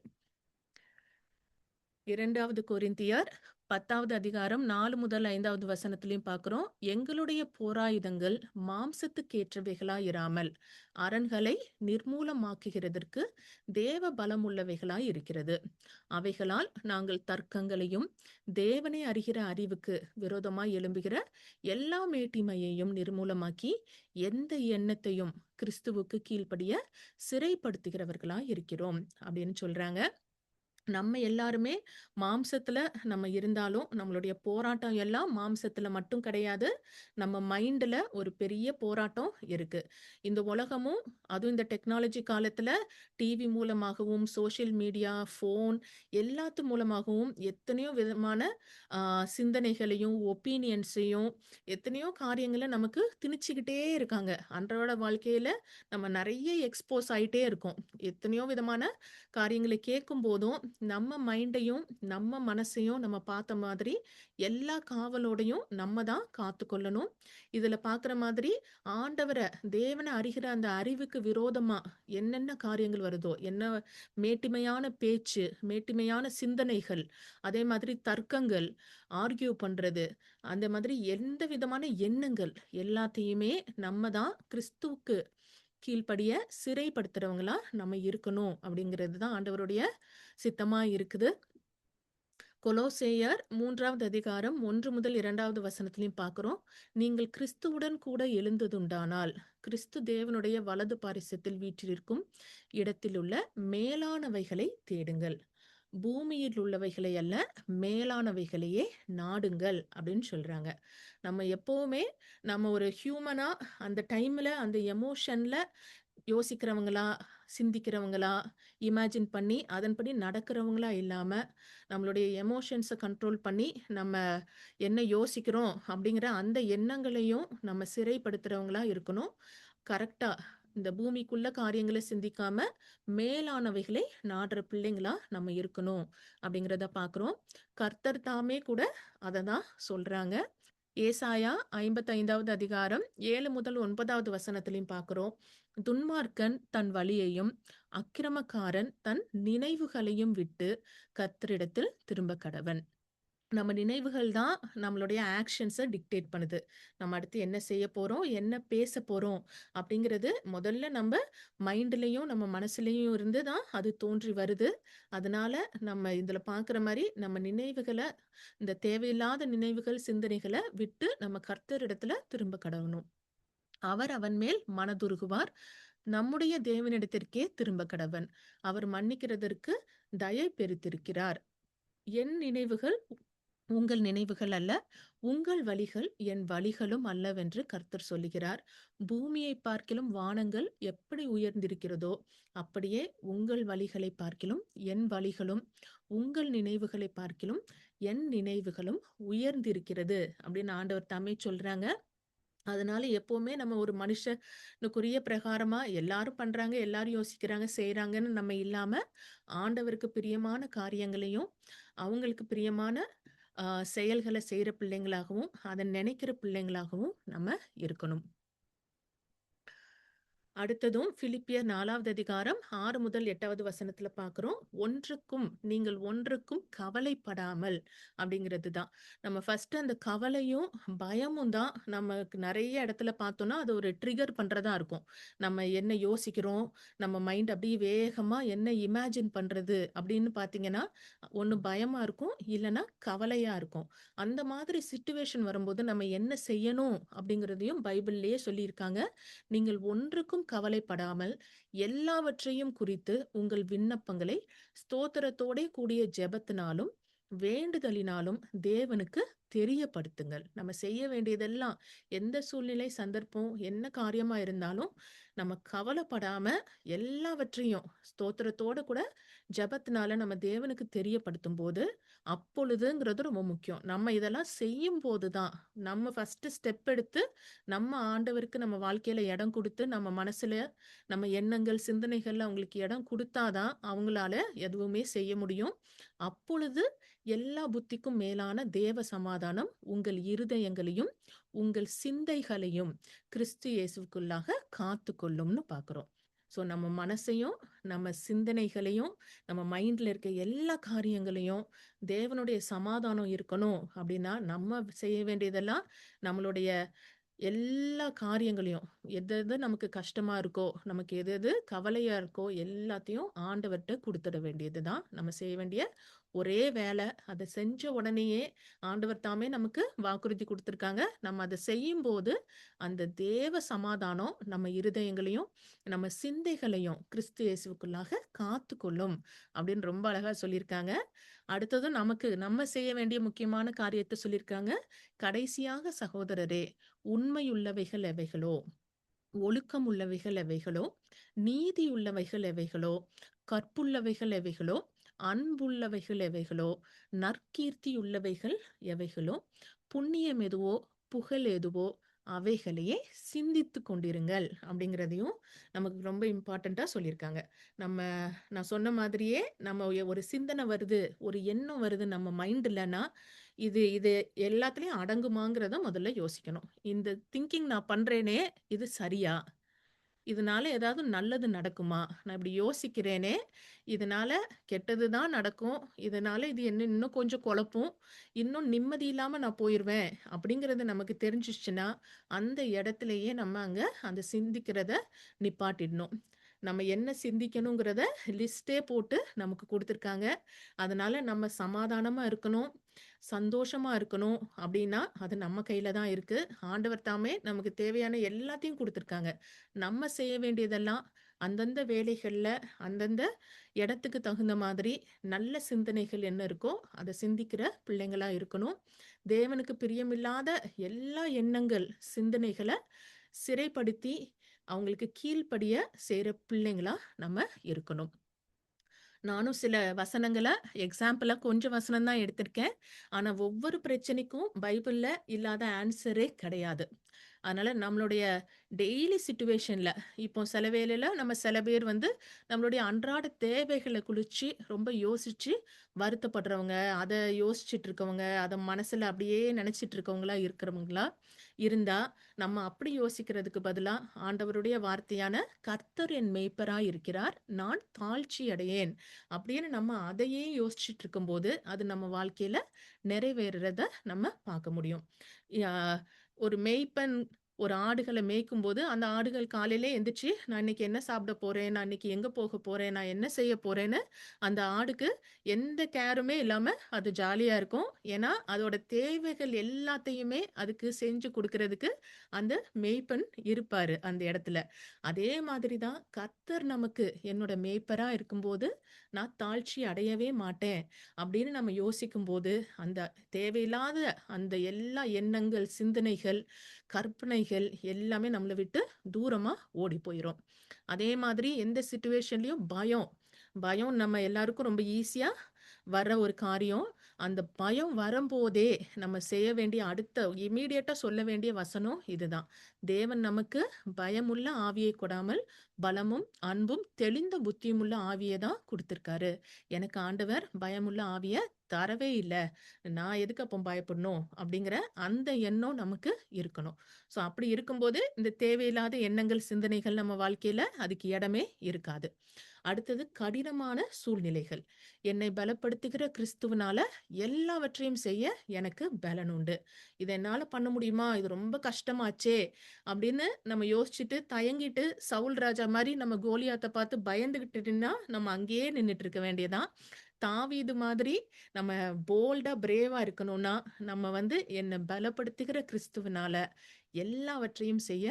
2வது கொரிந்தியர் 10வது அதிகாரம் 4 முதல் 5வது வசனத்திலயும் பார்க்கிறோம். எங்களுடைய போராயுதங்கள் மாம்சத்துக்கேற்றவைகளாய் இராமல், அரண்களை நிர்மூலமாக்குகிறதற்கு தேவ பலமுள்ளவைகளாய் இருக்கிறது. அவைகளால் நாங்கள் தர்க்கங்களையும், தேவனை அறிகிற அறிவுக்கு விரோதமாய் எழும்புகிற எல்லா மேட்டிமையையும் நிர்மூலமாக்கி, எந்த எண்ணத்தையும் கிறிஸ்துவுக்கு கீழ்ப்படிய சிறைப்படுத்துகிறவர்களாய் இருக்கிறோம் அப்படின்னு சொல்றாங்க. நம்ம எல்லாருமே மாம்சத்துல நம்ம இருந்தாலும், நம்மளுடைய போராட்டம் எல்லாம் மாம்சத்துல மட்டும் கிடையாது. நம்ம மைண்ட்ல ஒரு பெரிய போராட்டம் இருக்கு. இந்த உலகமும், அதுவும் இந்த டெக்னாலஜி காலத்துல டிவி மூலமாகவும், சோஷியல் மீடியா, ஃபோன் எல்லாத்து மூலமாகவும் எத்தனையோ விதமான அ சிந்தனைகளையும், ஒப்பீனியன்ஸையும் எத்தனையோ காரியங்கள நமக்கு திணிச்சுக்கிட்டே இருக்காங்க. அன்றாட வாழ்க்கையில நம்ம நெறைய எக்ஸ்போஸ் ஆயிட்டே இருக்கோம். எத்தனையோ விதமான காரியங்கள கேட்கும்போதும், நம்ம மைண்டையும், நம்ம மனசையும் நம்ம பார்த்த மாதிரி எல்லா காவலோடையும் நம்ம தான் காத்துக்கொள்ளணும். இதுல பார்க்குற மாதிரி ஆண்டவர, தேவன அறிகிற அந்த அறிவுக்கு விரோதமா என்னென்ன காரியங்கள் வருதோ, என்ன மேட்டிமையான பேச்சு, மேட்டிமையான சிந்தனைகள், அதே மாதிரி தர்க்கங்கள், ஆர்க்யூ பண்றது, அந்த மாதிரி எந்த விதமான எண்ணங்கள் எல்லாத்தையுமே நம்ம தான் கிறிஸ்துவுக்கு கீழ்ப்படிய சிறைப்படுத்துறவங்களா நம்ம இருக்கணும் அப்படிங்கிறது தான் ஆண்டவருடைய சித்தமா இருக்குது. கொலோசேயர் 3வது அதிகாரம் 1 முதல் 2வது வசனத்திலையும் பார்க்கிறோம். நீங்கள் கிறிஸ்துவுடன் கூட எழுந்ததுண்டானால், கிறிஸ்து தேவனுடைய வலது பாரிசத்தில் வீற்றிருக்கும் இடத்திலுள்ள மேலானவைகளை தேடுங்கள். பூமியில் உள்ளவைகளை அல்ல, மேலானவைகளையே நாடுங்கள் அப்படின்னு சொல்றாங்க. நம்ம எப்பவுமே நம்ம ஒரு ஹியூமனா அந்த டைம்ல அந்த எமோஷன்ல யோசிக்கிறவங்களா, சிந்திக்கிறவங்களா, இமேஜின் பண்ணி அதன்படி நடக்கிறவங்களா இல்லாம, நம்மளுடைய எமோஷன்ஸ கண்ட்ரோல் பண்ணி, நம்ம என்ன யோசிக்கிறோம் அப்படிங்கிற அந்த எண்ணங்களையும் நம்ம சிறைப்படுத்துறவங்களா இருக்கணும். கரெக்ட்டா இந்த பூமிக்குள்ள காரியங்கள சிந்திக்காம, மேலானவைகளை நாடுற பிள்ளைங்களா நம்ம இருக்கணும் அப்படிங்கிறத பார்க்கிறோம். கர்த்தர் தாமே கூட அத தான் சொல்றாங்க. ஏசாயா 55வது அதிகாரம் 7 முதல் 9வது வசனத்திலையும் பார்க்கிறோம். துன்மார்க்கன் தன் வழியையும், அக்கிரமக்காரன் தன் நினைவுகளையும் விட்டு கர்த்தரிடத்தில் திரும்ப கடவன். நம்ம நினைவுகள் தான் நம்மளுடைய ஆக்ஷன்ஸ டிக்டேட் பண்ணுது. நம்ம அடுத்து என்ன செய்ய போறோம்? என்ன பேச போறோம்? அப்படிங்கிறது முதல்ல நம்ம மைண்ட்லயும், நம்ம மனசுலயும் இருந்து தான் அது தோன்றி வருது. அதனால நம்ம இதுல பார்க்குற மாரி நம்ம நினைவுகள, இந்த தேவையில்லாத நினைவுகள், சிந்தனைகள விட்டு நம்ம கர்த்தரிடத்துல திரும்ப கடவணும். அவர் அவன் மேல் மனதுருகுவார். நம்முடைய தேவனிடத்திற்கே திரும்ப கடவன். அவர் மன்னிக்கிறதற்கு தயை பெருத்திருக்கிறார். என் நினைவுகள் உங்கள் நினைவுகள் அல்ல, உங்கள் வழிகள் என் வழிகளும் அல்லவென்று கர்த்தர் சொல்லுகிறார். பூமியை பார்க்கிலும் வானங்கள் எப்படி உயர்ந்திருக்கிறதோ, அப்படியே உங்கள் வழிகளை பார்க்கிலும் என் வழிகளும், உங்கள் நினைவுகளை பார்க்கிலும் என் நினைவுகளும் உயர்ந்திருக்கிறது அப்படின்னு ஆண்டவர் தாமே சொல்றாங்க. அதனால எப்பவுமே நம்ம ஒரு மனுஷனுக்குரிய பிரகாரமா எல்லாரும் பண்றாங்க, எல்லாரும் யோசிக்கிறாங்க, செய்றாங்கன்னு நம்ம இல்லாம, ஆண்டவருக்கு பிரியமான காரியங்களையும், அவங்களுக்கு பிரியமான செயல்கள செய்ற பிள்ளைங்களாகவும், அத நினைக்கிற பிள்ளைங்களாகவும் நம்ம இருக்கணும். அடுத்ததும் பிலிப்பியர் 4வது அதிகாரம் 6 முதல் 8வது வசனத்துல பார்க்கிறோம். நீங்கள் ஒன்றுக்கும் கவலைப்படாமல் அப்படிங்கிறது தான். நம்ம ஃபர்ஸ்ட் அந்த கவலையும், பயமும் தான் நமக்கு நெறைய இடத்துல பார்த்தோம்னா, அது ஒரு ட்ரிகர் பண்றதா இருக்கும். நம்ம என்ன யோசிக்கிறோம், நம்ம மைண்ட் அப்படியே வேகமா என்ன இமேஜின் பண்றது அப்படின்னு பார்த்தீங்கன்னா, ஒண்ணு பயமா இருக்கும், இல்லன்னா கவலையா இருக்கும். அந்த மாதிரி சிச்சுவேஷன் வரும்போது நம்ம என்ன செய்யணும் அப்படிங்கிறதையும் பைபிள்லயே சொல்லியிருக்காங்க. நீங்கள் ஒன்றுக்கும் கவலைப்படாமல் எல்லாவற்றையும் குறித்து உங்கள் விண்ணப்பங்களை ஸ்தோத்திரத்தோடே கூடிய ஜெபத்தினாலும் வேண்டுதலினாலும் தேவனுக்கு தெரியப்படுத்துங்கள். நம்ம செய்ய வேண்டியதெல்லாம் எந்த சூழ்நிலை, சந்தர்ப்பம், என்ன காரியமா இருந்தாலும் நம்ம கவலைப்படாம எல்லாவற்றையும் ஸ்தோத்திரத்தோட கூட ஜெபத்தினால நம்ம தேவனுக்கு தெரியப்படுத்தும் போது, அப்பொழுதுங்கிறது ரொம்ப முக்கியம். நம்ம இதெல்லாம் செய்யும்போது தான், நம்ம ஃபர்ஸ்ட் ஸ்டெப் எடுத்து நம்ம ஆண்டவருக்கு நம்ம வாழ்க்கையில இடம் குடுத்து, நம்ம மனசுல நம்ம எண்ணங்கள், சிந்தனைகள்ல அவங்களுக்கு இடம் குடுத்தா தான், அவங்களால எதுவுமே செய்ய முடியும். அப்பொழுது எல்லா புத்திக்கும் மேலான தேவ சமாதானம் உங்கள் இருதயங்களையும், உங்கள் சிந்தைகளையும் கிறிஸ்து இயேசுவுக்குள்ளாக காத்துக்கொள்ளும்னு பார்க்கிறோம். ஸோ நம்ம மனசையும், நம்ம சிந்தனைகளையும், நம்ம மைண்ட்ல இருக்க எல்லா காரியங்களையும் தேவனுடைய சமாதானம் இருக்கணும் அப்படின்னா, நம்ம செய்ய வேண்டியதெல்லாம் நம்மளுடைய எல்லா காரியங்களையும் எது எது நமக்கு கஷ்டமா இருக்கோ, நமக்கு எது எது கவலையா இருக்கோ எல்லாத்தையும் ஆண்டவர்ட்ட குடுத்துட வேண்டியது தான் நம்ம செய்ய வேண்டிய ஒரே வேலை. அத செஞ்ச உடனேயே ஆண்டவர் தாமே நமக்கு வாக்குறுதி குடுத்துருக்காங்க. நம்ம அத செய்யும்போது, அந்த தேவ சமாதானம் நம்ம இருதயங்களையும், நம்ம சிந்தைகளையும் கிறிஸ்து இயேசுவுக்குள்ளாக காத்துக்கொள்ளும் அப்படின்னு ரொம்ப அழகா சொல்லியிருக்காங்க. அடுத்தது நமக்கு நம்ம செய்ய வேண்டிய முக்கியமான காரியத்த சொல்லியிருக்காங்க. கடைசியாக சகோதரரே, உண்மையுள்ளவைகள் எவைகளோ, ஒழுக்கம் உள்ளவைகள் எவைகளோ, நீதி உள்ளவைகள் எவைகளோ, கற்புள்ளவைகள் எவைகளோ, அன்புள்ளவைகள் எவைகளோ, நற்கீர்த்தி உள்ளவைகள் எவைகளோ, புண்ணியம் எதுவோ, புகழ் எதுவோ, அவைகளையே சிந்தித்துக் கொண்டிருங்கள் அப்படிங்கிறதையும் நமக்கு ரொம்ப இம்பார்ட்டன்ட்டா சொல்லியிருக்காங்க. நம்ம நான் சொன்ன மாதிரியே நம்ம ஒரு சிந்தனை வருது, ஒரு எண்ணம் வருது நம்ம மைண்ட்லன்னா, இது இது எல்லாத்துலயும் அடங்குமாங்கிறத முதல்ல யோசிக்கணும். இந்த திங்கிங் நான் பண்றேனே, இது சரியா? இதனால ஏதாவது நல்லது நடக்குமா? நான் இப்படி யோசிக்கிறேனே, இதனால கெட்டது தான் நடக்கும். இதனால இது என்ன இன்னும் கொஞ்சம் குழப்பும். இன்னும் நிம்மதி இல்லாம நான் போயிருவேன். அப்படிங்கிறது நமக்கு தெரிஞ்சிருச்சுன்னா, அந்த இடத்திலேயே நம்ம அங்க அந்த சிந்திக்கிறத நிப்பாட்டிடணும். நம்ம என்ன சிந்திக்கணுங்கிறத லிஸ்ட்டே போட்டு நமக்கு குடுத்துருக்காங்க. அதனால நம்ம சமாதானமா இருக்கணும், சந்தோஷமா இருக்கணும் அப்படின்னா, அது நம்ம கையில தான் இருக்கு. ஆண்டவர் தாமே நமக்கு தேவையான எல்லாத்தையும் குடுத்துருக்காங்க. நம்ம செய்ய வேண்டியதெல்லாம் அந்தந்த வேலைகள்ல, அந்தந்த இடத்துக்கு தகுந்த மாதிரி நல்ல சிந்தனைகள் என்ன இருக்கோ, அத சிந்திக்கிற பிள்ளைங்களா இருக்கணும். தேவனுக்கு பிரியமில்லாத எல்லா எண்ணங்கள், சிந்தனைகள சிறைப்படுத்தி, அவங்களுக்கு கீழ்ப்படிய செய்ற பிள்ளைங்களா நம்ம இருக்கணும். நானும் சில வசனங்கள எக்ஸாம்பிளா கொஞ்சம் வசனம் தான் எடுத்திருக்கேன். ஆனா ஒவ்வொரு பிரச்சனைக்கும் பைபிள்ல இல்லாத ஆன்ஸரே கிடையாது. அதனால நம்மளுடைய டெய்லி சிச்சுவேஷன்ல இப்போ சில வேளையில நம்ம சில பேர் வந்து நம்மளுடைய அன்றாட தேவைகள குறிச்சு ரொம்ப யோசிச்சு வருத்தப்படுறவங்க, அத யோசிச்சுட்டு இருக்கவங்க, அத மனசுல அப்படியே நினைச்சிட்டு இருக்கவங்களா இருக்கிறவங்களா இருந்தா, நம்ம அப்படி யோசிக்கிறதுக்கு பதிலா ஆண்டவருடைய வார்த்தையான கர்த்தர் என் மேய்ப்பராய் இருக்கிறார். நான் தாழ்ச்சி அடையேன். அப்படின்னு நம்ம அதையே யோசிச்சுட்டு இருக்கும்போது, அது நம்ம வாழ்க்கையில நிறைவேறுறத நம்ம பார்க்க முடியும். யா ஒரு மேய்ப்பன் ஒரு ஆடுகள மேய்க்கும்போது, அந்த ஆடுகள் காலையிலே எந்திரிச்சு, "நான் இன்னைக்கு என்ன சாப்பிட போறேன்? நான் இன்னைக்கு எங்க போக போறேன்? நான் என்ன செய்ய போறேன்னு" அந்த ஆடுக்கு எந்த கேருமே இல்லாம அது ஜாலியா இருக்கும். ஏன்னா, அதோட தேவைகள் எல்லாத்தையுமே அதுக்கு செஞ்சு குடுக்குறதுக்கு அந்த மேய்ப்பன் இருப்பாரு அந்த இடத்துல. அதே மாதிரி தான் கர்த்தர் நமக்கு என்னோட மேய்ப்பரா இருக்கும்போது, நான் தாழ்ச்சி அடையவே மாட்டேன். அப்படின்னு நம்ம யோசிக்கும்போது, அந்த தேவையில்லாத அந்த எல்லா எண்ணங்கள், சிந்தனைகள், கற்பனைகள் எல்லாமே நம்மள விட்டு தூரமா ஓடி போயிரும். அதே மாதிரி எந்த சிச்சுவேஷன்லயும் பயம். பயம் நம்ம எல்லாருக்கும் ரொம்ப ஈஸியா வர்ற ஒரு காரியம். அந்த பயம் வரும்போதே நம்ம செய்ய வேண்டிய அடுத்த இம்மீடியட்டா சொல்ல வேண்டிய வசனம் இதுதான். தேவன் நமக்கு பயமுள்ள ஆவியை கொடாமல் பலமும், அன்பும், தெளிந்த புத்தியுமுள்ள ஆவிய தான் குடுத்திருக்காரு. எனக்கு ஆண்டவர் பயமுள்ள ஆவிய தரவே இல்ல. நான் எதுக்கு அப்போ பயப்படணும்? அப்படிங்கிற அந்த எண்ணம் நமக்கு இருக்கணும். ஸோ அப்படி இருக்கும்போது, இந்த தேவையில்லாத எண்ணங்கள், சிந்தனைகள் நம்ம வாழ்க்கையில அதுக்கு இடமே இருக்காது. அடுத்தது கடினமான சூழ்நிலைகள். என்னை பலப்படுத்துகிற கிறிஸ்துவினால எல்லாவற்றையும் செய்ய எனக்கு பலன் உண்டு. இத என்னால பண்ண முடியுமா? இது ரொம்ப கஷ்டமாச்சே! அப்படின்னு நம்ம யோசிச்சுட்டு, தயங்கிட்டு, சவுல் ராஜா மாரி நம்ம கோலியாத்த பார்த்து பயந்துகிட்டு நின்னா, நம்ம அங்கேயே நின்னுட்டு இருக்க வேண்டியதான். தாவீது மாதிரி நம்ம போல்டா, பிரேவா இருக்கணும்னா, நம்ம வந்து என்ன பலப்படுத்துகிற கிறிஸ்துவினால எல்லாவற்றையும் செய்ய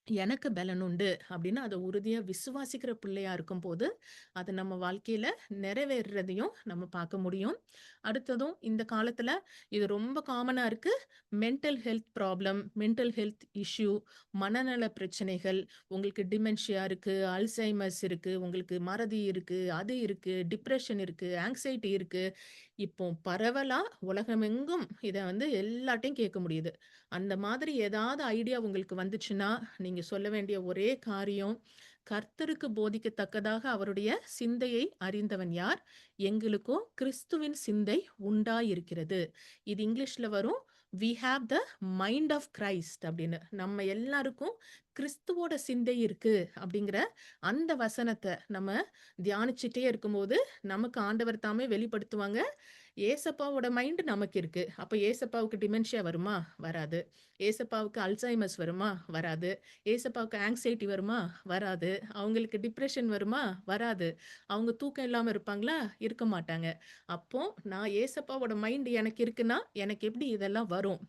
எனக்கு பலன் உண்டு அப்படின்னு அத உறுதியா விசுவாசிக்கிற பிள்ளையா இருக்கும்போது, அது நம்ம வாழ்க்கையில நிறைவேறுறதையும் நம்ம பார்க்க முடியும். அடுத்ததும் இந்த காலத்துல இது ரொம்ப காமனா இருக்கு. Mental health problem, mental health issue, மனநல பிரச்சனைகள், உங்களுக்கு டிமென்ஷியா இருக்கு, அல்சைமர்ஸ் இருக்கு, உங்களுக்கு மறதி இருக்கு, அது இருக்கு, டிப்ரஷன் இருக்கு, ஆங்ஸைட்டி இருக்கு. இப்போ பரவலா உலகமெங்கும் இத வந்து எல்லார்ட்டயும் கேட்க முடியுது. அந்த மாதிரி ஏதாவது ஐடியா உங்களுக்கு வந்துச்சுன்னா, நீங்க சொல்ல வேண்டிய ஒரே காரியம், கர்த்தருக்கு போதிக்கத்தக்கதாக அவருடைய சிந்தையை அறிந்தவன் யார்? எங்களுக்கோ கிறிஸ்துவின் சிந்தை உண்டாயிருக்கிறது. இது இங்கிலீஷ்ல வரும். "We have the mind of Christ" அப்படின்னு. நம்ம எல்லாருக்கும் கிறிஸ்துவோட சிந்தை இருக்கு அப்படிங்கிற அந்த வசனத்த நம்ம தியானிச்சுட்டே இருக்கும்போது, நமக்கு ஆண்டவர் தாமே வெளிப்படுத்துவாங்க. ஏசப்பாவோட மைண்ட் நமக்கு இருக்கு. அப்ப ஏசப்பாவுக்கு டிமென்ஷியா வருமா? வராது. ஏசப்பாவுக்கு அல்சைமர்ஸ் வருமா? வராது. ஏசப்பாவுக்கு ஆங்ஸைட்டி வருமா? வராது. அவங்களுக்கு டிப்ரஷன் வருமா? வராது. அவங்க தூக்கம் இல்லாம இருப்பாங்களா? இருக்க மாட்டாங்க. அப்போ நான் ஏசப்பாவோட மைண்ட் எனக்கு இருக்குன்னா, எனக்கு எப்படி இதெல்லாம் வரும்?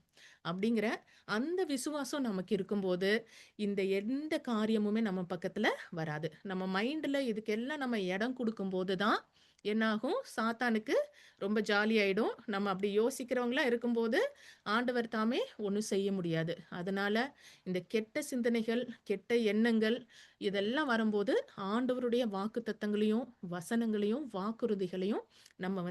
அப்படிங்கிற அந்த விசுவாசம் நமக்கு இருக்கும்போது, இந்த எந்த காரியமுமே நம்ம பக்கத்துல வராது. நம்ம மைண்ட்ல இதுக்கெல்லாம் நம்ம இடம் குடுக்கும்போது தான் என்னாகும்? சாத்தானுக்கு ரொம்ப ஜாலியாயிடும். நம்ம அப்படி யோசிக்கிறவங்களா இருக்கும்போது, ஆண்டவர் தாமே ஒண்ணும் செய்ய முடியாது. அதனால இந்த கெட்ட சிந்தனைகள், கெட்ட எண்ணங்கள் இதெல்லாம் வரும்போது, ஆண்டவருடைய வாக்குத்தத்தங்களையும், வசனங்களையும், வாக்குறுதிகளையும் நம்ம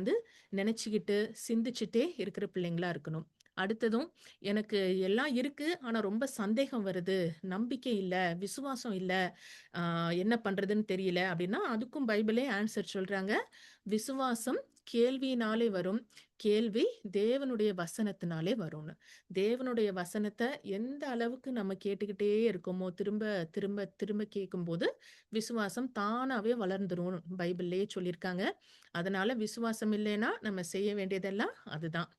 நெனச்சுக்கிட்டு, சிந்திச்சுட்டே இருக்கிற பிள்ளைங்களா இருக்கணும். அடுத்ததும், எனக்கு எல்லாம் இருக்கு. ஆனா ரொம்ப சந்தேகம் வருது. நம்பிக்கை இல்ல, விசுவாசம் இல்ல. ஆ என்ன பண்றதுன்னு தெரியல அப்படின்னா, அதுக்கும் பைபிளே ஆன்சர் சொல்றாங்க. விசுவாசம் கேள்வியினாலே வரும். கேள்வி தேவனுடைய வசனத்தினாலே வரும்னு. தேவனுடைய வசனத்த எந்த அளவுக்கு நம்ம கேட்டுக்கிட்டே இருக்கோமோ, திரும்ப திரும்ப திரும்ப கேட்கும்போது, விசுவாசம் தானாவே வளர்ந்துரும். பைபிள்லயே சொல்லியிருக்காங்க. அதனால விசுவாசம் இல்லைன்னா, நம்ம செய்ய வேண்டியதெல்லாம் அதுதான்.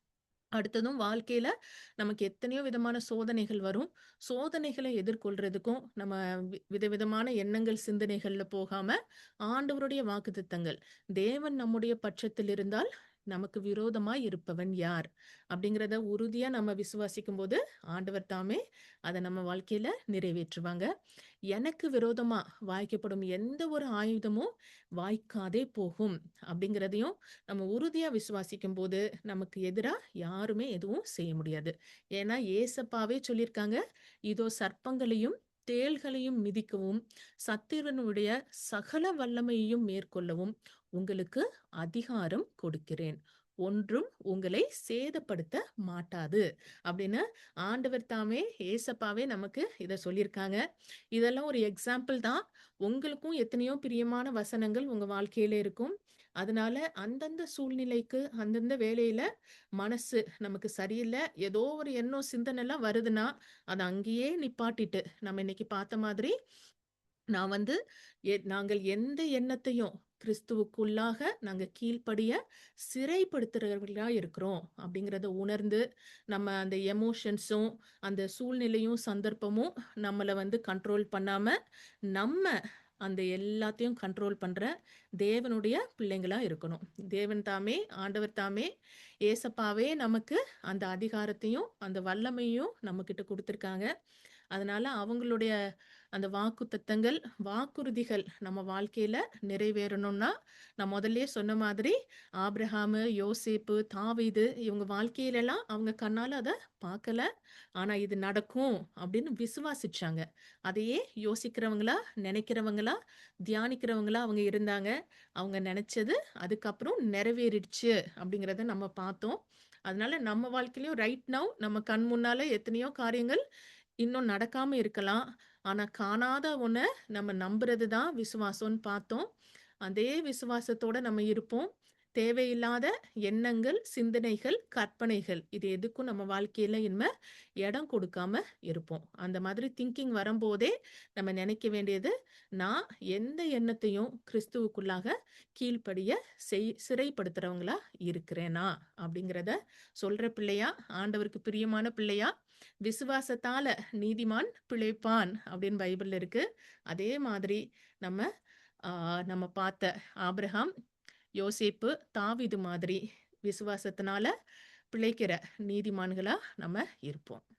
அடுத்ததும் வாழ்க்கையில நமக்கு எத்தனையோ விதமான சோதனைகள் வரும். சோதனைகளை எதிர்கொள்றதுக்கும் நம்ம விதவிதமான எண்ணங்கள், சிந்தனைகள்ல போகாம, ஆண்டவருடைய வாக்குத்தத்தங்கள். தேவன் நம்முடைய பட்சத்தில் இருந்தால், நமக்கு விரோதமாய் இருப்பவன் யார்? அப்படிங்கிறத உறுதியா நம்ம விசுவாசிக்கும்போது, ஆண்டவர் தாமே அத நம்ம வாழ்க்கையில நிறைவேற்றுவாங்க. எனக்கு விரோதமா வாய்க்கப்படும் எந்த ஒரு ஆயுதமும் வாய்க்காதே போகும். அப்படிங்கிறதையும் நம்ம உறுதியா விசுவாசிக்கும்போது, நமக்கு எதிரா யாருமே எதுவும் செய்ய முடியாது. ஏன்னா ஏசப்பாவே சொல்லியிருக்காங்க, "இதோ சர்ப்பங்களையும், தேள்களையும் மிதிக்கவும், சத்துருவினுடைய சகல வல்லமையையும் மேற்கொள்ளவும் உங்களுக்கு அதிகாரம் கொடுக்கிறேன். ஒன்றும் உங்களை சேதப்படுத்த மாட்டாது." அப்படின்னு ஆண்டவர் தாமே, ஏசப்பாவே நமக்கு இத சொல்லியிருக்காங்க. இதெல்லாம் ஒரு எக்ஸாம்பிள் தான். உங்களுக்கும் எத்தனையோ பிரியமான வசனங்கள் உங்க வாழ்க்கையில இருக்கும். அதனால அந்தந்த சூழ்நிலைக்கு, அந்தந்த வேலையில மனசு நமக்கு சரியில்ல, ஏதோ ஒரு எண்ணம், சிந்தனைலாம் வருதுன்னா, அத அங்கேயே நிப்பாட்டிட்டு, நம்ம இன்னைக்கு பார்த்த மாதிரி நான் நாங்கள் எந்த எண்ணத்தையும் கிறிஸ்துவுக்குள்ளாக நாங்க கீழ்ப்படிய சிறைப்படுத்துறவர்களா இருக்கிறோம் அப்படிங்கிறத உணர்ந்து, நம்ம அந்த எமோஷன்ஸும், அந்த சூழ்நிலையும், சந்தர்ப்பமும் நம்மள கண்ட்ரோல் பண்ணாம, நம்ம அந்த எல்லாத்தையும் கண்ட்ரோல் பண்ற தேவனுடைய பிள்ளைங்களா இருக்கணும். தேவன் தாமே, ஆண்டவர் தாமே, ஏசப்பாவே நமக்கு அந்த அதிகாரத்தையும், அந்த வல்லமையும் நம்மகிட்ட குடுத்திருக்காங்க. அதனால அவங்களுடைய அந்த வாக்குத்தத்தங்கள், வாக்குறுதிகள் நம்ம வாழ்க்கையில நிறைவேறணும்னா, நான் முதல்லயே சொன்ன மாதிரி ஆபிரகாமு, யோசேப்பு, தாவீது இவங்க வாழ்க்கையிலலாம் அவங்க கண்ணால அத பார்க்கல. ஆனா இது நடக்கும் அப்படின்னு விசுவாசிச்சாங்க. அதையே யோசிக்கிறவங்களா, நினைக்கிறவங்களா, தியானிக்கிறவங்களா அவங்க இருந்தாங்க. அவங்க நினைச்சது அதுக்கப்புறம் நிறைவேறிடுச்சு அப்படிங்கிறத நம்ம பார்த்தோம். அதனால நம்ம வாழ்க்கையிலயும் ரைட் நவ் நம்ம கண் முன்னால எத்தனையோ காரியங்கள் இன்னும் நடக்காம இருக்கலாம். ஆனா, காணாத ஒண்ண நம்ம நம்புறது தான் விசுவாசம்னு பார்த்தோம். அதே விசுவாசத்தோட நம்ம இருப்போம். தேவையில்லாத எண்ணங்கள், சிந்தனைகள், கற்பனைகள் இது எதுக்கும் நம்ம வாழ்க்கையில இனிமே இடம் கொடுக்காம இருப்போம். அந்த மாதிரி திங்கிங் வரும்போதே நம்ம நினைக்க வேண்டியது, நான் எந்த எண்ணத்தையும் கிறிஸ்துவுக்குள்ளாக கீழ்ப்படிய சிறைப்படுத்துறவங்களா இருக்கிறேனா? அப்படிங்கிறத சொல்ற பிள்ளையா, ஆண்டவருக்கு பிரியமான பிள்ளையா, விசுவாசத்தால நீதிமான் பிழைப்பான் அப்படின்னு பைபிள்ல இருக்கு. அதே மாதிரி நம்ம நம்ம பார்த்த ஆபிரகாம், யோசேப்பு, தாவீது மாதிரி விசுவாசத்தினால பிழைக்கிற நீதிமான்களா நம்ம இருப்போம்.